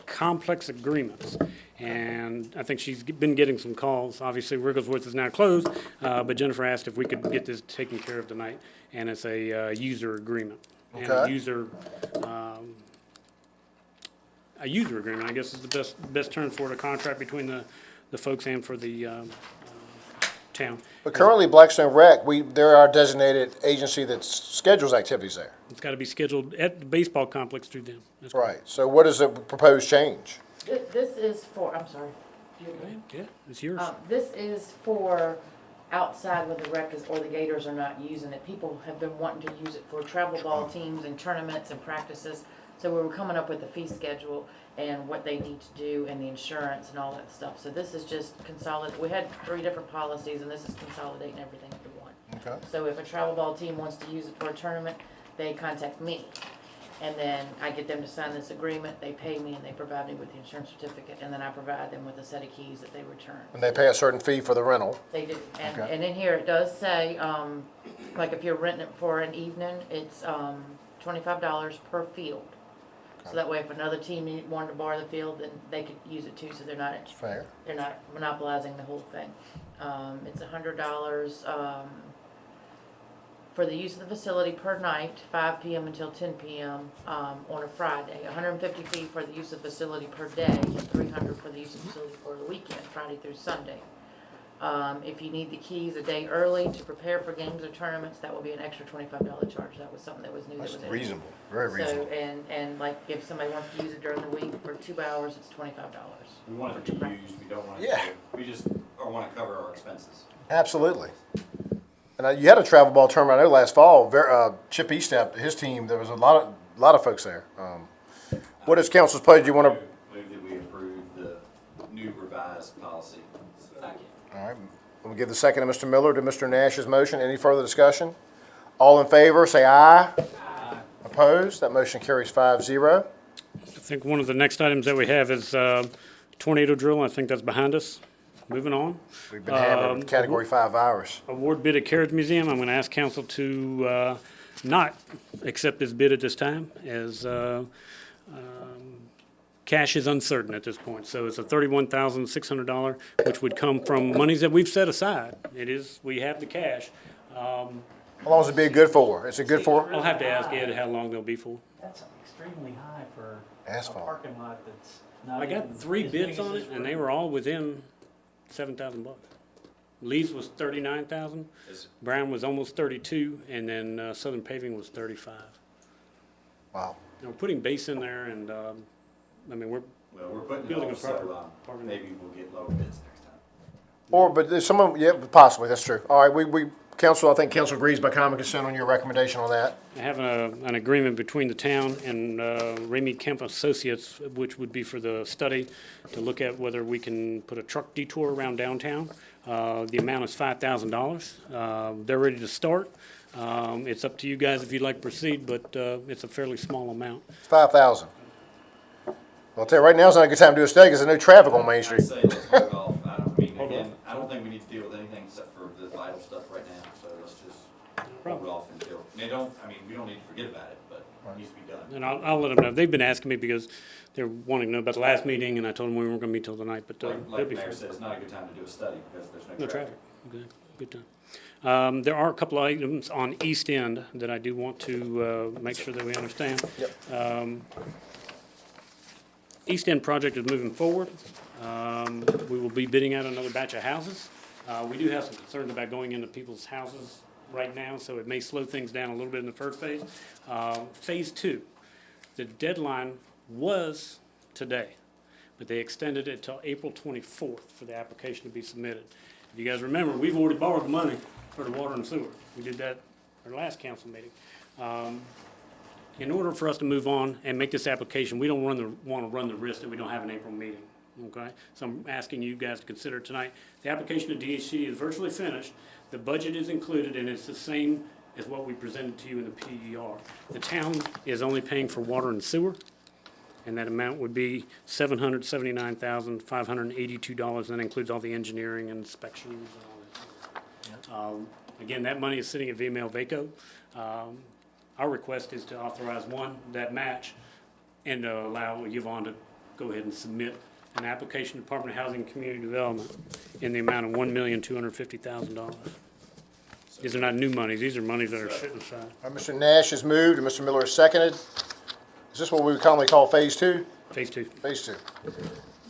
Complex agreements. And I think she's been getting some calls. Obviously, Wigglesworth is now closed, but Jennifer asked if we could get this taken care of tonight, and it's a user agreement. And a Okay. user agreement, I guess is the best term for it, a contract between the folks and for the town. But currently, Blackstone Rec, they're our designated agency that schedules activities there. It's got to be scheduled at the baseball complex through them. That's Right. So what is the proposed change? This is for, I'm sorry. Do you agree? Yeah, it's yours. This is for outside when the rec is, or the Gators are not using it. People have been wanting to use it for travel ball teams and tournaments and practices. So we were coming up with the fee schedule and what they need to do and the insurance and all that stuff. So this is just consolidate. We had 3 different policies and this is consolidating everything into one. Okay. So if a travel ball team wants to use it for a tournament, they contact me. And then I get them to sign this agreement, they pay me, and they provide me with the insurance certificate, and then I provide them with a set of keys that they return. And they pay a certain fee for the rental. They do, and, Okay. and in here it does say, like if you're renting it for an evening, it's, $25 per field. So that way if another team wanted to borrow the field, then they could use it too, so they're not, Fair. monopolizing the whole thing. It's $100, for the use of the facility per night, 5 p.m. until 10 p.m. On a Friday. $150 fee for the use of facility per day, and $300 for the use of facility for the weekend, Friday through Sunday. If you need the keys a day early to prepare for games or tournaments, that will be an extra $25 charge. That was something that was new. That's that was reasonable, very So, reasonable. and like if somebody wants to use it during the week for 2 hours, it's $25. We want it to be used, we don't want it Yeah. to, we just want to cover our expenses. Absolutely. And you had a travel ball tournament, I know, last fall. Chip Eastep, his team, there was a lot of folks there. What is council's pleasure? Do you want to? Move that we approve the new revised policy. Thank you. All right, we'll give the second to Mr. Miller to Mr. Nash's motion. Any further discussion? All in favor, say aye. Aye. Opposed? That motion carries 5-0. I think one of the next items that we have is tornado drill. I think that's behind us. Moving on. We've been hammered with Category 5 virus. Award bid at Carriage Museum. I'm going to ask council to not accept this bid at this time, as cash is uncertain at this point. So it's a $31,600, which would come from monies that we've set aside. We have the cash. How long is it be good for? Is it good for I'll have to ask Ed how long they'll be for. That's extremely high for asphalt? a parking lot that's not I got even 3 as big bids as on this it, and room. they were all within $7,000. Lee's was $39,000. Is- Brown was almost 32, and then Southern Paving was 35. Wow. And we're putting base in there, and we're Well, we're putting it Building off, a proper so parking lot. maybe we'll get lower bids next time. But there's someone, yeah, possibly, that's true. All right, council, I think council agrees by common consent on your recommendation on that. I have an agreement between the town and Ramey Kemp Associates, which would be for the study to look at whether we can put a truck detour around downtown. The amount is $5,000. They're ready to start. It's up to you guys if you'd like to proceed, but it's a fairly small amount. 5,000. Well, I'll tell you, right now is not a good time to do a study because there's no traffic on Main I'd Street. say let's hold off. Hold Again, I don't think we need to deal with anything except for the vital stuff right now, so let's just hold off until, we don't need to forget about it, but it needs to be done. And I'll let them know. They've been asking me because they're wanting to know about the last meeting, and I told them we weren't going to meet till tonight, but Like they'll the be mayor fine. said, it's not a good time to do a study because there's No no traffic. traffic. Okay, good time. There are a couple of items on East End that I do want to make sure that we understand. Yep. East End project is moving forward. We will be bidding out another batch of houses. We do have some concerns about going into people's houses right now, so it may slow things down a little bit in the first phase. Phase 2, the deadline was today, but they extended it till April 24th for the application to be submitted. If you guys remember, we've already borrowed the money for the water and sewer. We did that at our last council meeting. In order for us to move on and make this application, we don't want to run the risk that we don't have an April meeting, okay? So I'm asking you guys to consider tonight. The application to DHC is virtually finished. The budget is included, and it's the same as what we presented to you in the PER. The town is only paying for water and sewer, and that amount would be $779,582, and that includes all the engineering and inspections and all that. Again, that money is sitting at VML VACO. Our request is to authorize that match, and to allow Yvonne to go ahead and submit an application to Department of Housing and Community Development in the amount of $1,250,000. These are not new monies, these are monies that are sitting aside. All right, Mr. Nash has moved and Mr. Miller has seconded. Is this what we would commonly call Phase 2? Phase 2. Phase 2. Where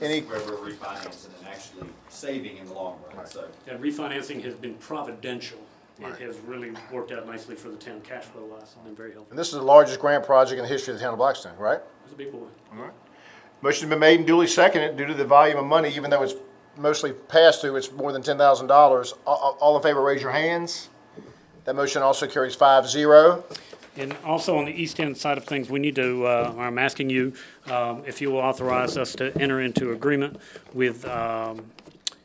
we're refinancing and actually saving in the long run, so. That refinancing has been providential. It has really worked out nicely for the town cash flow wise, and been very helpful. And this is the largest grant project in the history of the town of Blackstone, right? It's a big boy. Motion's been made and duly seconded due to the volume of money, even though it's mostly passed through, it's more than $10,000. All in favor, raise your hands. That motion also carries 5-0. And also on the East End side of things, we need to, I'm asking you if you will authorize us to enter into agreement with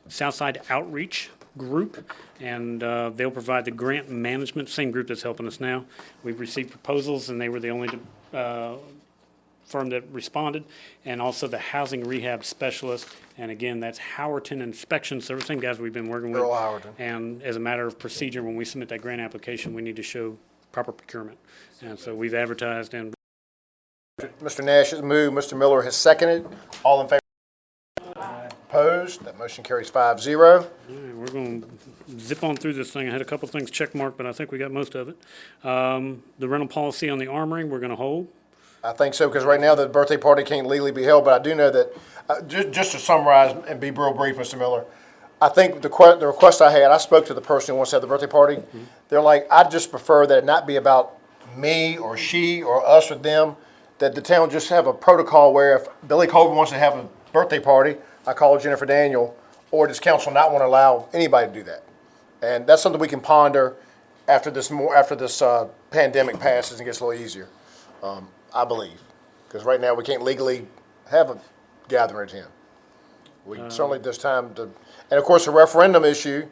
Southside Outreach Group, and they'll provide the grant management, same group that's helping us now. We've received proposals, and they were the only firm that responded, and also the housing rehab specialist. And again, that's Howerton Inspection Service, same guys we've been working with. Earl Howerton. And as a matter of procedure, when we submit that grant application, we need to show proper procurement. And so we've advertised, and Mr. Nash has moved, Mr. Miller has seconded. All in favor? Opposed? That motion carries 5-0. all right, we're going to zip on through this thing. I had a couple things check marked, but I think we got most of it. The rental policy on the Armory, we're going to hold. I think so, because right now the birthday party can't legally be held, but I do know that, just to summarize and be real brief, Mr. Miller, I think the request I had, I spoke to the person who wants to have the birthday party. They're like, I'd just prefer that it not be about me or she or us or them, that the town just have a protocol where if Billy Colburn wants to have a birthday party, I call Jennifer Daniel, or does council not want to allow anybody to do that? And that's something we can ponder after this pandemic passes and gets a little easier, I believe. Because right now we can't legally have a gathering at 10. We certainly this time to, and of course the referendum issue,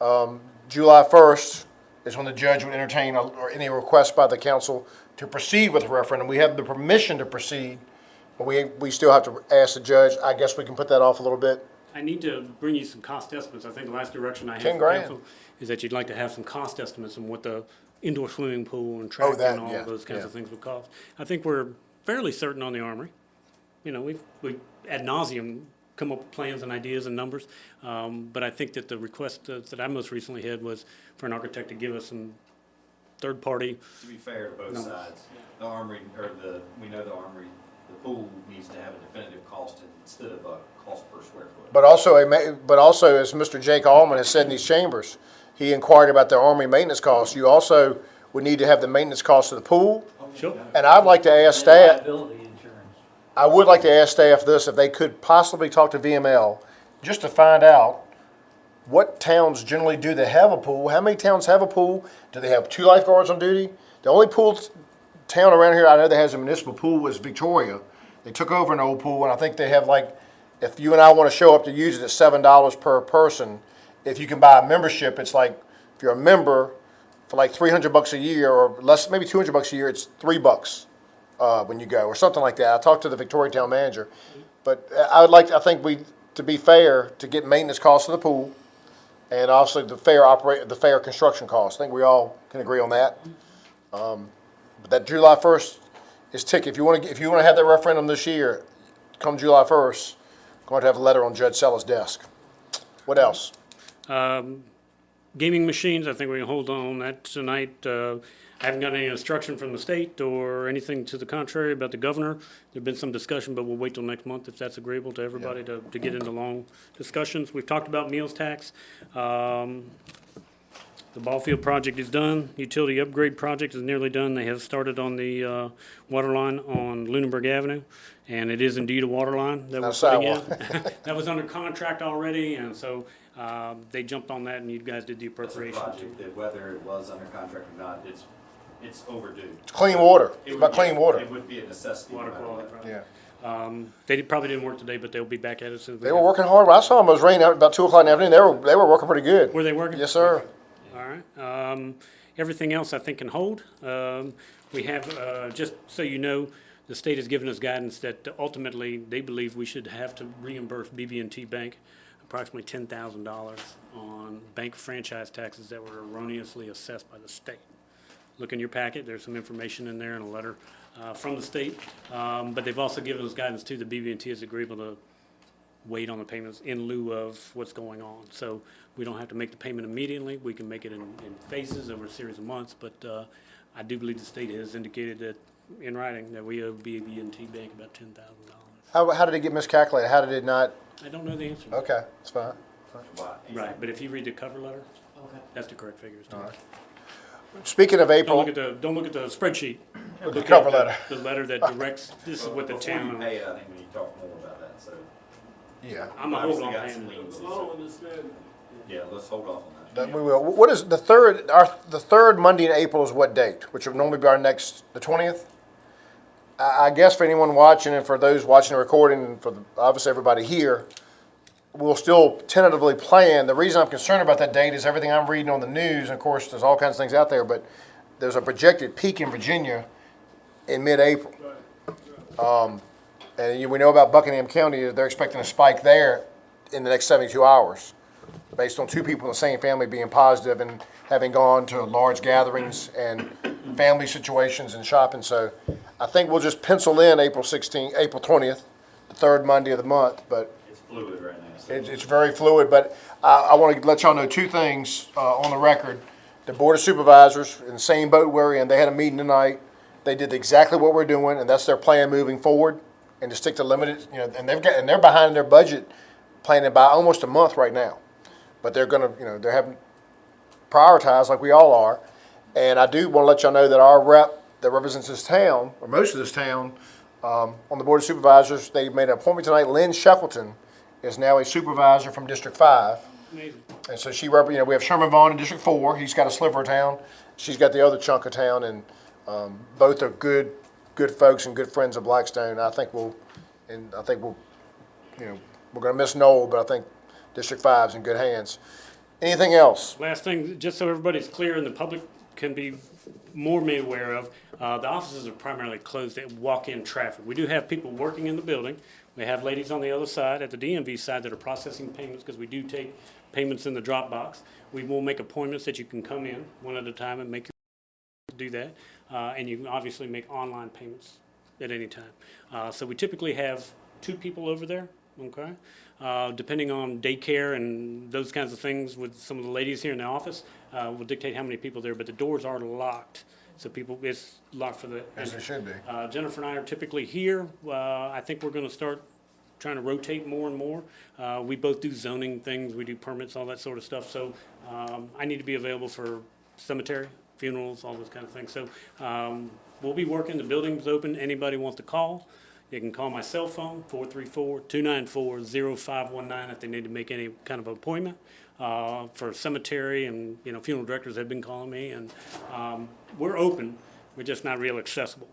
July 1st is when the judge would entertain or any request by the council to proceed with the referendum. We have the permission to proceed, but we still have to ask the judge. I guess we can put that off a little bit. I need to bring you some cost estimates. I think the last direction I have 10 from grand. council is that you'd like to have some cost estimates on what the indoor swimming pool and track that, and all yeah, of those kinds yeah. of things would cost. I think we're fairly certain on the Armory. You know, we ad nauseum come up with plans and ideas and numbers. But I think that the request that I most recently had was for an architect to give us some third-party. To be fair to both sides, the Armory, we know the Armory, the pool needs to have a definitive cost instead of a cost per square foot. But also, as Mr. Jake Allman has said in these chambers, he inquired about the Army maintenance costs. You also would need to have the maintenance cost of the pool. Sure. And I'd like to ask And staff, liability insurance. I would like to ask staff this, if they could possibly talk to VML, just to find out what towns generally do they have a pool? How many towns have a pool? Do they have 2 lifeguards on duty? The only town around here I know that has a municipal pool is Victoria. They took over an old pool, and I think they have if you and I want to show up to use it, it's $7 per person. If you can buy a membership, it's like, if you're a member, for like $300 a year or less, maybe $200 a year, it's $3 when you go, or something like that. I talked to the Victoria town manager, but I think to be fair, to get maintenance costs of the pool, and also the fair construction costs. I think we all can agree on that. But that July 1st is tick. If you want to have that referendum this year, come July 1st, going to have a letter on Judge Sella's desk. What else? Gaming machines, I think we can hold on that tonight. I haven't got any instruction from the state or anything to the contrary about the governor. There's been some discussion, but we'll wait till next month if that's agreeable to everybody to get into long discussions. We've talked about meals tax. The ball field project is done. Utility upgrade project is nearly done. They have started on the water line on Lunenburg Avenue, and it is indeed a water line that we're Not a putting in. sidewalk. That was under contract already, and so they jumped on that, and you guys did the That's a appropriation. project that whether it was under contract or not, it's overdue. It's clean water. It It's would about be- clean water. It would be a necessity. no Water matter quality what. project. Yeah. They probably didn't work today, but they'll be back at it soon. They were working hard. I saw them. It was raining out about 2 o'clock in the afternoon. They were working pretty good. Were they working? Yes, sir. All right. Everything else I think can hold. We have, just so you know, the state has given us guidance that ultimately they believe we should have to reimburse BB&T Bank approximately $10,000 on bank franchise taxes that were erroneously assessed by the state. Look in your packet, there's some information in there and a letter from the state. But they've also given us guidance too, that BB&T is agreeable to wait on the payments in lieu of what's going on. So we don't have to make the payment immediately. We can make it in phases over a series of months. But I do believe the state has indicated that in writing that we owe BB&T Bank about $10,000. How did it get miscalculated? How did it not? I don't know the answer. Okay, it's fine. Why? Right, but if you read the cover letter, Okay. that's the correct figures. Speaking of Don't April, look at the spreadsheet. the Look cover at letter. The letter that directs, this is what the Before you town, pay it, I think we need to talk more about that, so. Yeah. I'm a hold Obviously on got some paying. liens, I don't understand. Yeah, let's hold off on that. That we will. What is the third? The third Monday in April is what date? Which would normally be our next, the 20th. I guess for anyone watching and for those watching the recording and for obviously everybody here, we'll still tentatively plan. The reason I'm concerned about that date is everything I'm reading on the news. And of course, there's all kinds of things out there, but there's a projected peak in Virginia in mid-April. And we know about Buckingham County, they're expecting a spike there in the next 72 hours, based on 2 people in the same family being positive and having gone to large gatherings and family situations and shopping. So I think we'll just pencil in April 20th, the third Monday of the month. But It's fluid right now. So. it's very fluid. But I want to let y'all know 2 things on the record. The Board of Supervisors, in the same boat we're in, they had a meeting tonight. They did exactly what we're doing, and that's their plan moving forward, and to stick to limited, and they're behind their budget planning by almost a month right now. but they're gonna, they're having prioritized like we all are. And I do want to let y'all know that our rep that represents this town, or most of this town, on the Board of Supervisors, they made an appointment tonight. Lynn Shackleton is now a supervisor from District 5. Amazing. And so she, we have Sherman Vaughn in District 4. He's got a sliver of town. She's got the other chunk of town, and both are good folks and good friends of Blackstone. I think we'll, we're going to miss Noel, but I think District 5's in good hands. Anything else? Last thing, just so everybody's clear and the public can be more made aware of, the offices are primarily closed at walk-in traffic. We do have people working in the building. We have ladies on the other side, at the DMV side, that are processing payments, because we do take payments in the drop box. We will make appointments that you can come in one at a time and do that. And you can obviously make online payments at any time. So we typically have 2 people over there, okay? Depending on daycare and those kinds of things with some of the ladies here in the office, will dictate how many people there, but the doors are locked. So it's locked for the. As it should be. Jennifer and I are typically here. I think we're gonna start trying to rotate more and more. We both do zoning things, we do permits, all that sort of stuff. So, I need to be available for cemetery, funerals, all those kind of things. So, we'll be working, the building's open, anybody wants to call. You can call my cell phone, 434-294-0519, if they need to make any kind of appointment for cemetery, and funeral directors have been calling me, and we're open. We're just not real accessible.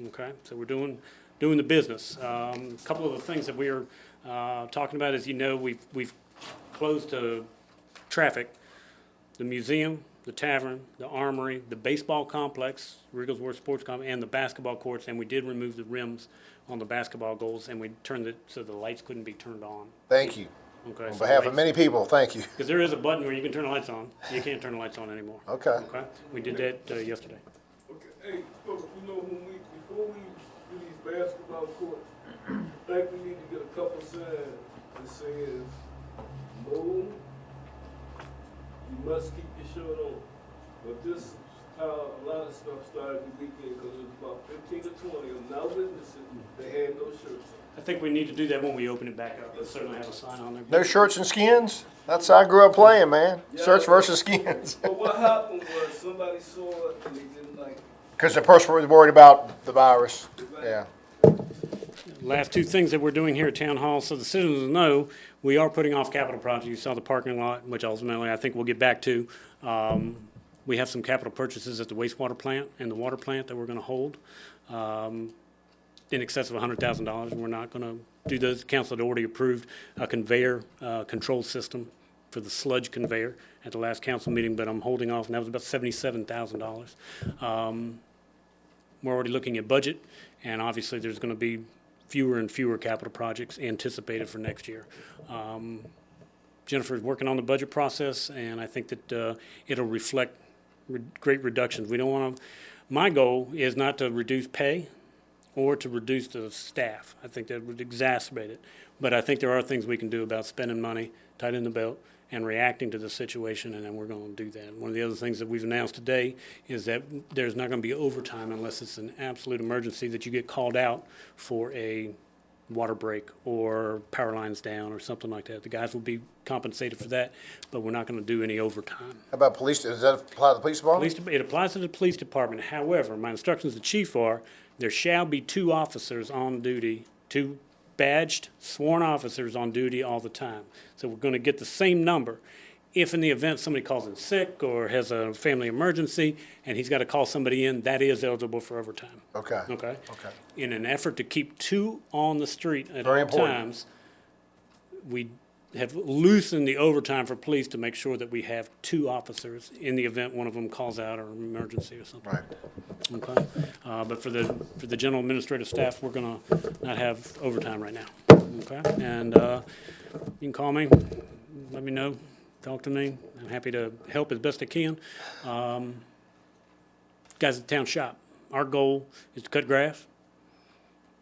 Okay, so we're doing the business. A couple of the things that we're talking about, as you know, we've closed traffic, the museum, the tavern, the armory, the baseball complex, Rigglesworth Sports Complex, and the basketball courts, and we did remove the rims on the basketball goals, and we turned it so the lights couldn't be turned on. Thank you. Okay. On behalf of many people, thank you. Because there is a button where you can turn the lights on. You can't turn the lights on anymore. Okay. Okay? We did that yesterday. Okay, hey, folks, before we do these basketball courts, I think we need to get a couple signs that says, no, you must keep your shirt on. But this is how a lot of stuff started the weekend, because it was about 15 to 20 of them now witnessing, they had no shirts on. I think we need to do that when we open it back up. We'll certainly have a sign on there. No shirts and skins? That's how I grew up playing, man. Yeah. Shirts versus skins. But what happened was somebody saw it and they didn't like it. Because the person was worried about the virus. Yeah. Last 2 things that we're doing here at Town Hall, so the citizens know, we are putting off capital projects. You saw the parking lot, which ultimately I think we'll get back to. We have some capital purchases at the wastewater plant and the water plant that we're going to hold in excess of $100,000. And we're not going to do those. Council had already approved a conveyor control system for the sludge conveyor at the last council meeting, but I'm holding off, and that was about $77,000. We're already looking at budget, and obviously there's going to be fewer and fewer capital projects anticipated for next year. Jennifer's working on the budget process, and I think that it'll reflect great reductions. We don't want to. My goal is not to reduce pay or to reduce the staff. I think that would exacerbate it. But I think there are things we can do about spending money, tightening the belt, and reacting to the situation, and then we're going to do that. One of the other things that we've announced today is that there's not going to be overtime unless it's an absolute emergency, that you get called out for a water break or power lines down or something like that. The guys will be compensated for that, but we're not going to do any overtime. How about police? Does that apply to the police department? It applies to the police department. However, my instructions to the chief are, there shall be 2 officers on duty, 2 badged, sworn officers on duty all the time. So we're going to get the same number. If in the event somebody calls in sick or has a family emergency and he's got to call somebody in, that is eligible for overtime. Okay. Okay? Okay. In an effort to keep 2 on the street at Very all important. times, we have loosened the overtime for police to make sure that we have 2 officers in the event one of them calls out or an emergency or something. Right. Okay, but for the general administrative staff, we're gonna not have overtime right now. Okay, and you can call me, let me know, talk to me. I'm happy to help as best I can. Guys at the town shop, our goal is to cut grass,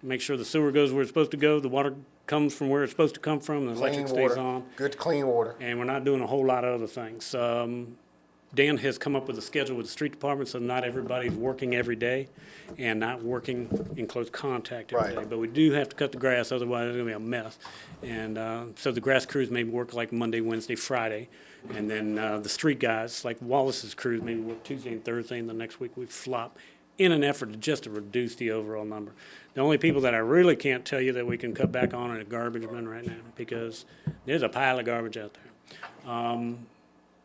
make sure the sewer goes where it's supposed to go, the water comes from where it's supposed to come from, the electric Clean stays water. on. Good clean water. And we're not doing a whole lot of other things. Dan has come up with a schedule with the street department, so not everybody's working every day and not working in close contact every Right. day. But we do have to cut the grass, otherwise it's gonna be a mess. And, so the grass crews may work like Monday, Wednesday, Friday. And then, the street guys, like Wallace's crews, maybe work Tuesday and Thursday, and the next week we flop in an effort to just to reduce the overall number. The only people that I really can't tell you that we can cut back on are the garbage men right now, because there's a pile of garbage out there.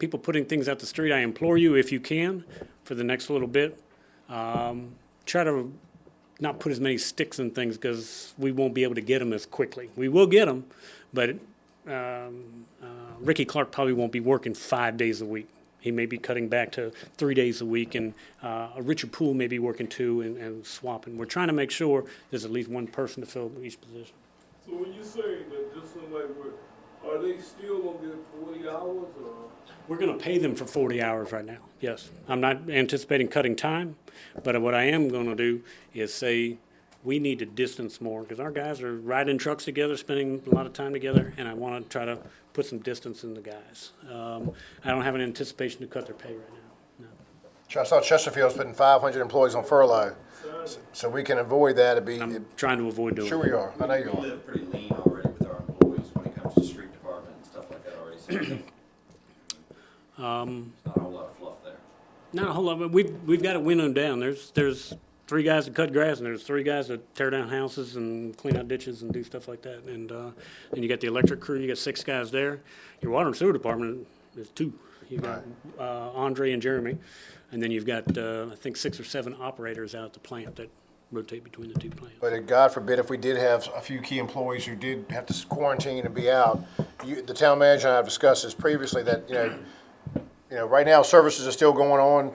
People putting things out the street, I implore you, if you can, for the next little bit, try to not put as many sticks and things, because we won't be able to get them as quickly. We will get them, but Ricky Clark probably won't be working 5 days a week. He may be cutting back to 3 days a week, and Richard Poole may be working 2 and swapping. We're trying to make sure there's at least one person to fill each position. So when you say that just like are they still gonna get 40 hours or? We're going to pay them for 40 hours right now, yes. I'm not anticipating cutting time, but what I am going to do is say, we need to distance more, because our guys are riding trucks together, spending a lot of time together, and I want to try to put some distance in the guys. I don't have an anticipation to cut their pay right now, no. I saw Chesterfield's putting 500 employees on furlough, so we can avoid that. I'm trying to avoid doing Sure that. we are. I know you We are. live pretty lean already with our employees when it comes to street department and stuff like that already, so not a whole lot of fluff there. Not a whole lot, but we've got to win them down. There's 3 guys that cut grass, and there's 3 guys that tear down houses and clean out ditches and do stuff like that. And then you got the electric crew, you got 6 guys there. Your water and sewer department is 2. You've got Andre and Jeremy, and then you've got, I think, 6 or 7 operators out at the plant that rotate between the 2 plants. But God forbid if we did have a few key employees who did have to quarantine and be out, the town manager and I have discussed this previously, that, right now services are still going on,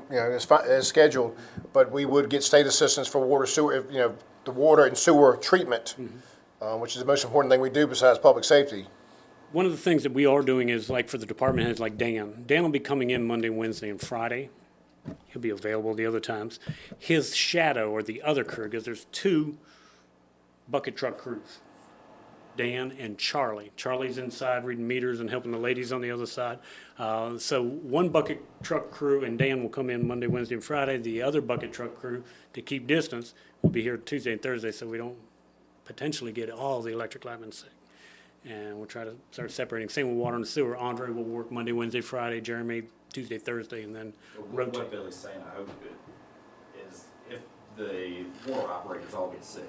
as scheduled, but we would get state assistance for water, sewer, the water and sewer treatment, which is the most important thing we do besides public safety. One of the things that we are doing is, like, for the department heads, like Dan. Dan will be coming in Monday, Wednesday, and Friday. He'll be available the other times. His shadow, or the other crew, because there's 2 bucket truck crews, Dan and Charlie. Charlie's inside reading meters and helping the ladies on the other side. So one bucket truck crew and Dan will come in Monday, Wednesday, and Friday. The other bucket truck crew, to keep distance, will be here Tuesday and Thursday, so we don't potentially get all the electric linemen sick. And we'll try to start separating. Same with water and sewer. Andre will work Monday, Wednesday, Friday. Jeremy, Tuesday, Thursday, and then What rotate. Billy's saying, I hope is if the water operators all get sick,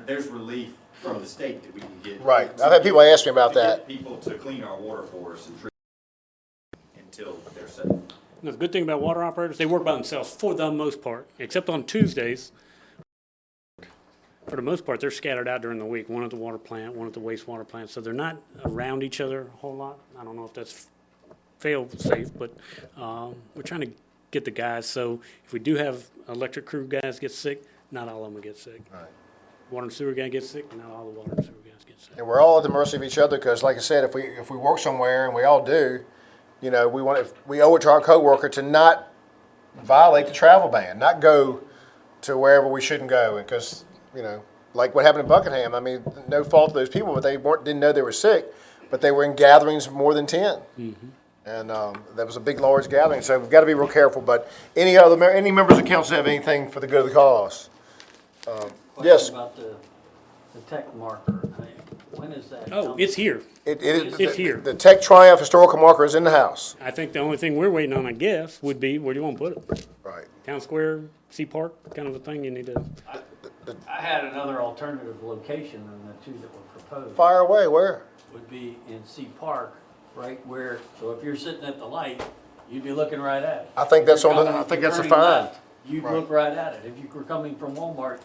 there's relief from the state that we can get. Right. I've had people ask me about to that. get people to clean our water for us and treat until they're set. Now, the good thing about water operators, they work by themselves for the most part, except on Tuesdays. For the most part, they're scattered out during the week, one at the water plant, one at the wastewater plant, so they're not around each other a whole lot. I don't know if that's fail-safe, but we're trying to get the guys, so if we do have electric crew guys get sick, not all of them get sick. Right. Water and sewer guy gets sick, not all the water and sewer guys get sick. And we're all at the mercy of each other, because like I said, if we work somewhere, and we all do, we owe it to our coworker to not violate the travel ban, not go to wherever we shouldn't go, because, like what happened in Buckingham, I mean, no fault of those people, but they didn't know they were sick, but they were in gatherings of more than 10. Mm-hmm. And that was a big, large gathering, so we've got to be real careful. But any members of council have anything for the good of the cause? Yes. Question about the tech marker. When is that? Oh, it's here. It's here. The Tech Triumph historical marker is in the house. I think the only thing we're waiting on, I guess, would be, where do you want to put it? Right. Town Square, Sea Park, kind of a thing you need to... I had another alternative location than the 2 that were proposed. Fire away. Where? Would be in Sea Park, right where, so if you're sitting at the light, you'd be looking right at it. I think that's If you're on the. coming- I think if you're that's a turning fine. left, You'd Right. look right at it. If you were coming from Walmart,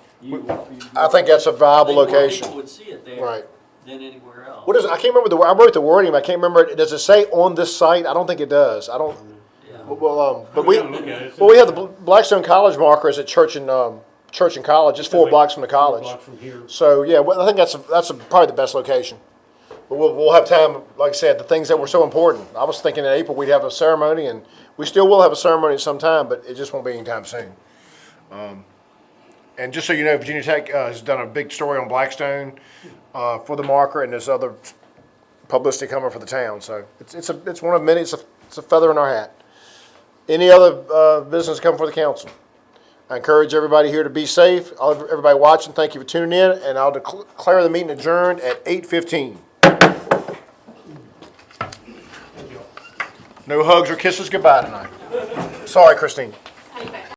I think that's a viable more location. people would see it there Right. than anywhere else. What is it? I can't remember I wrote the wording. But I can't remember. Does it say on this site? I don't think it does. I don't. Yeah. But I'm we. gonna look at it. Well, we have the Blackstone College markers at Church and College. It's 4 blocks from the 4 college. blocks from here. So yeah, well, I think that's probably the best location. But we'll have time. Like I said, the things that were so important. I was thinking in April we'd have a ceremony, and we still will have a ceremony at some time, but it just won't be anytime soon. And just so you know, Virginia Tech has done a big story on Blackstone for the marker, and there's other publicity coming for the town. So it's one of many. It's a feather in our hat. Any other business come for the council? I encourage everybody here to be safe. Everybody watching, thank you for tuning in, and I'll declare the meeting adjourned at 8:15. No hugs or kisses goodbye tonight. Sorry, Christine.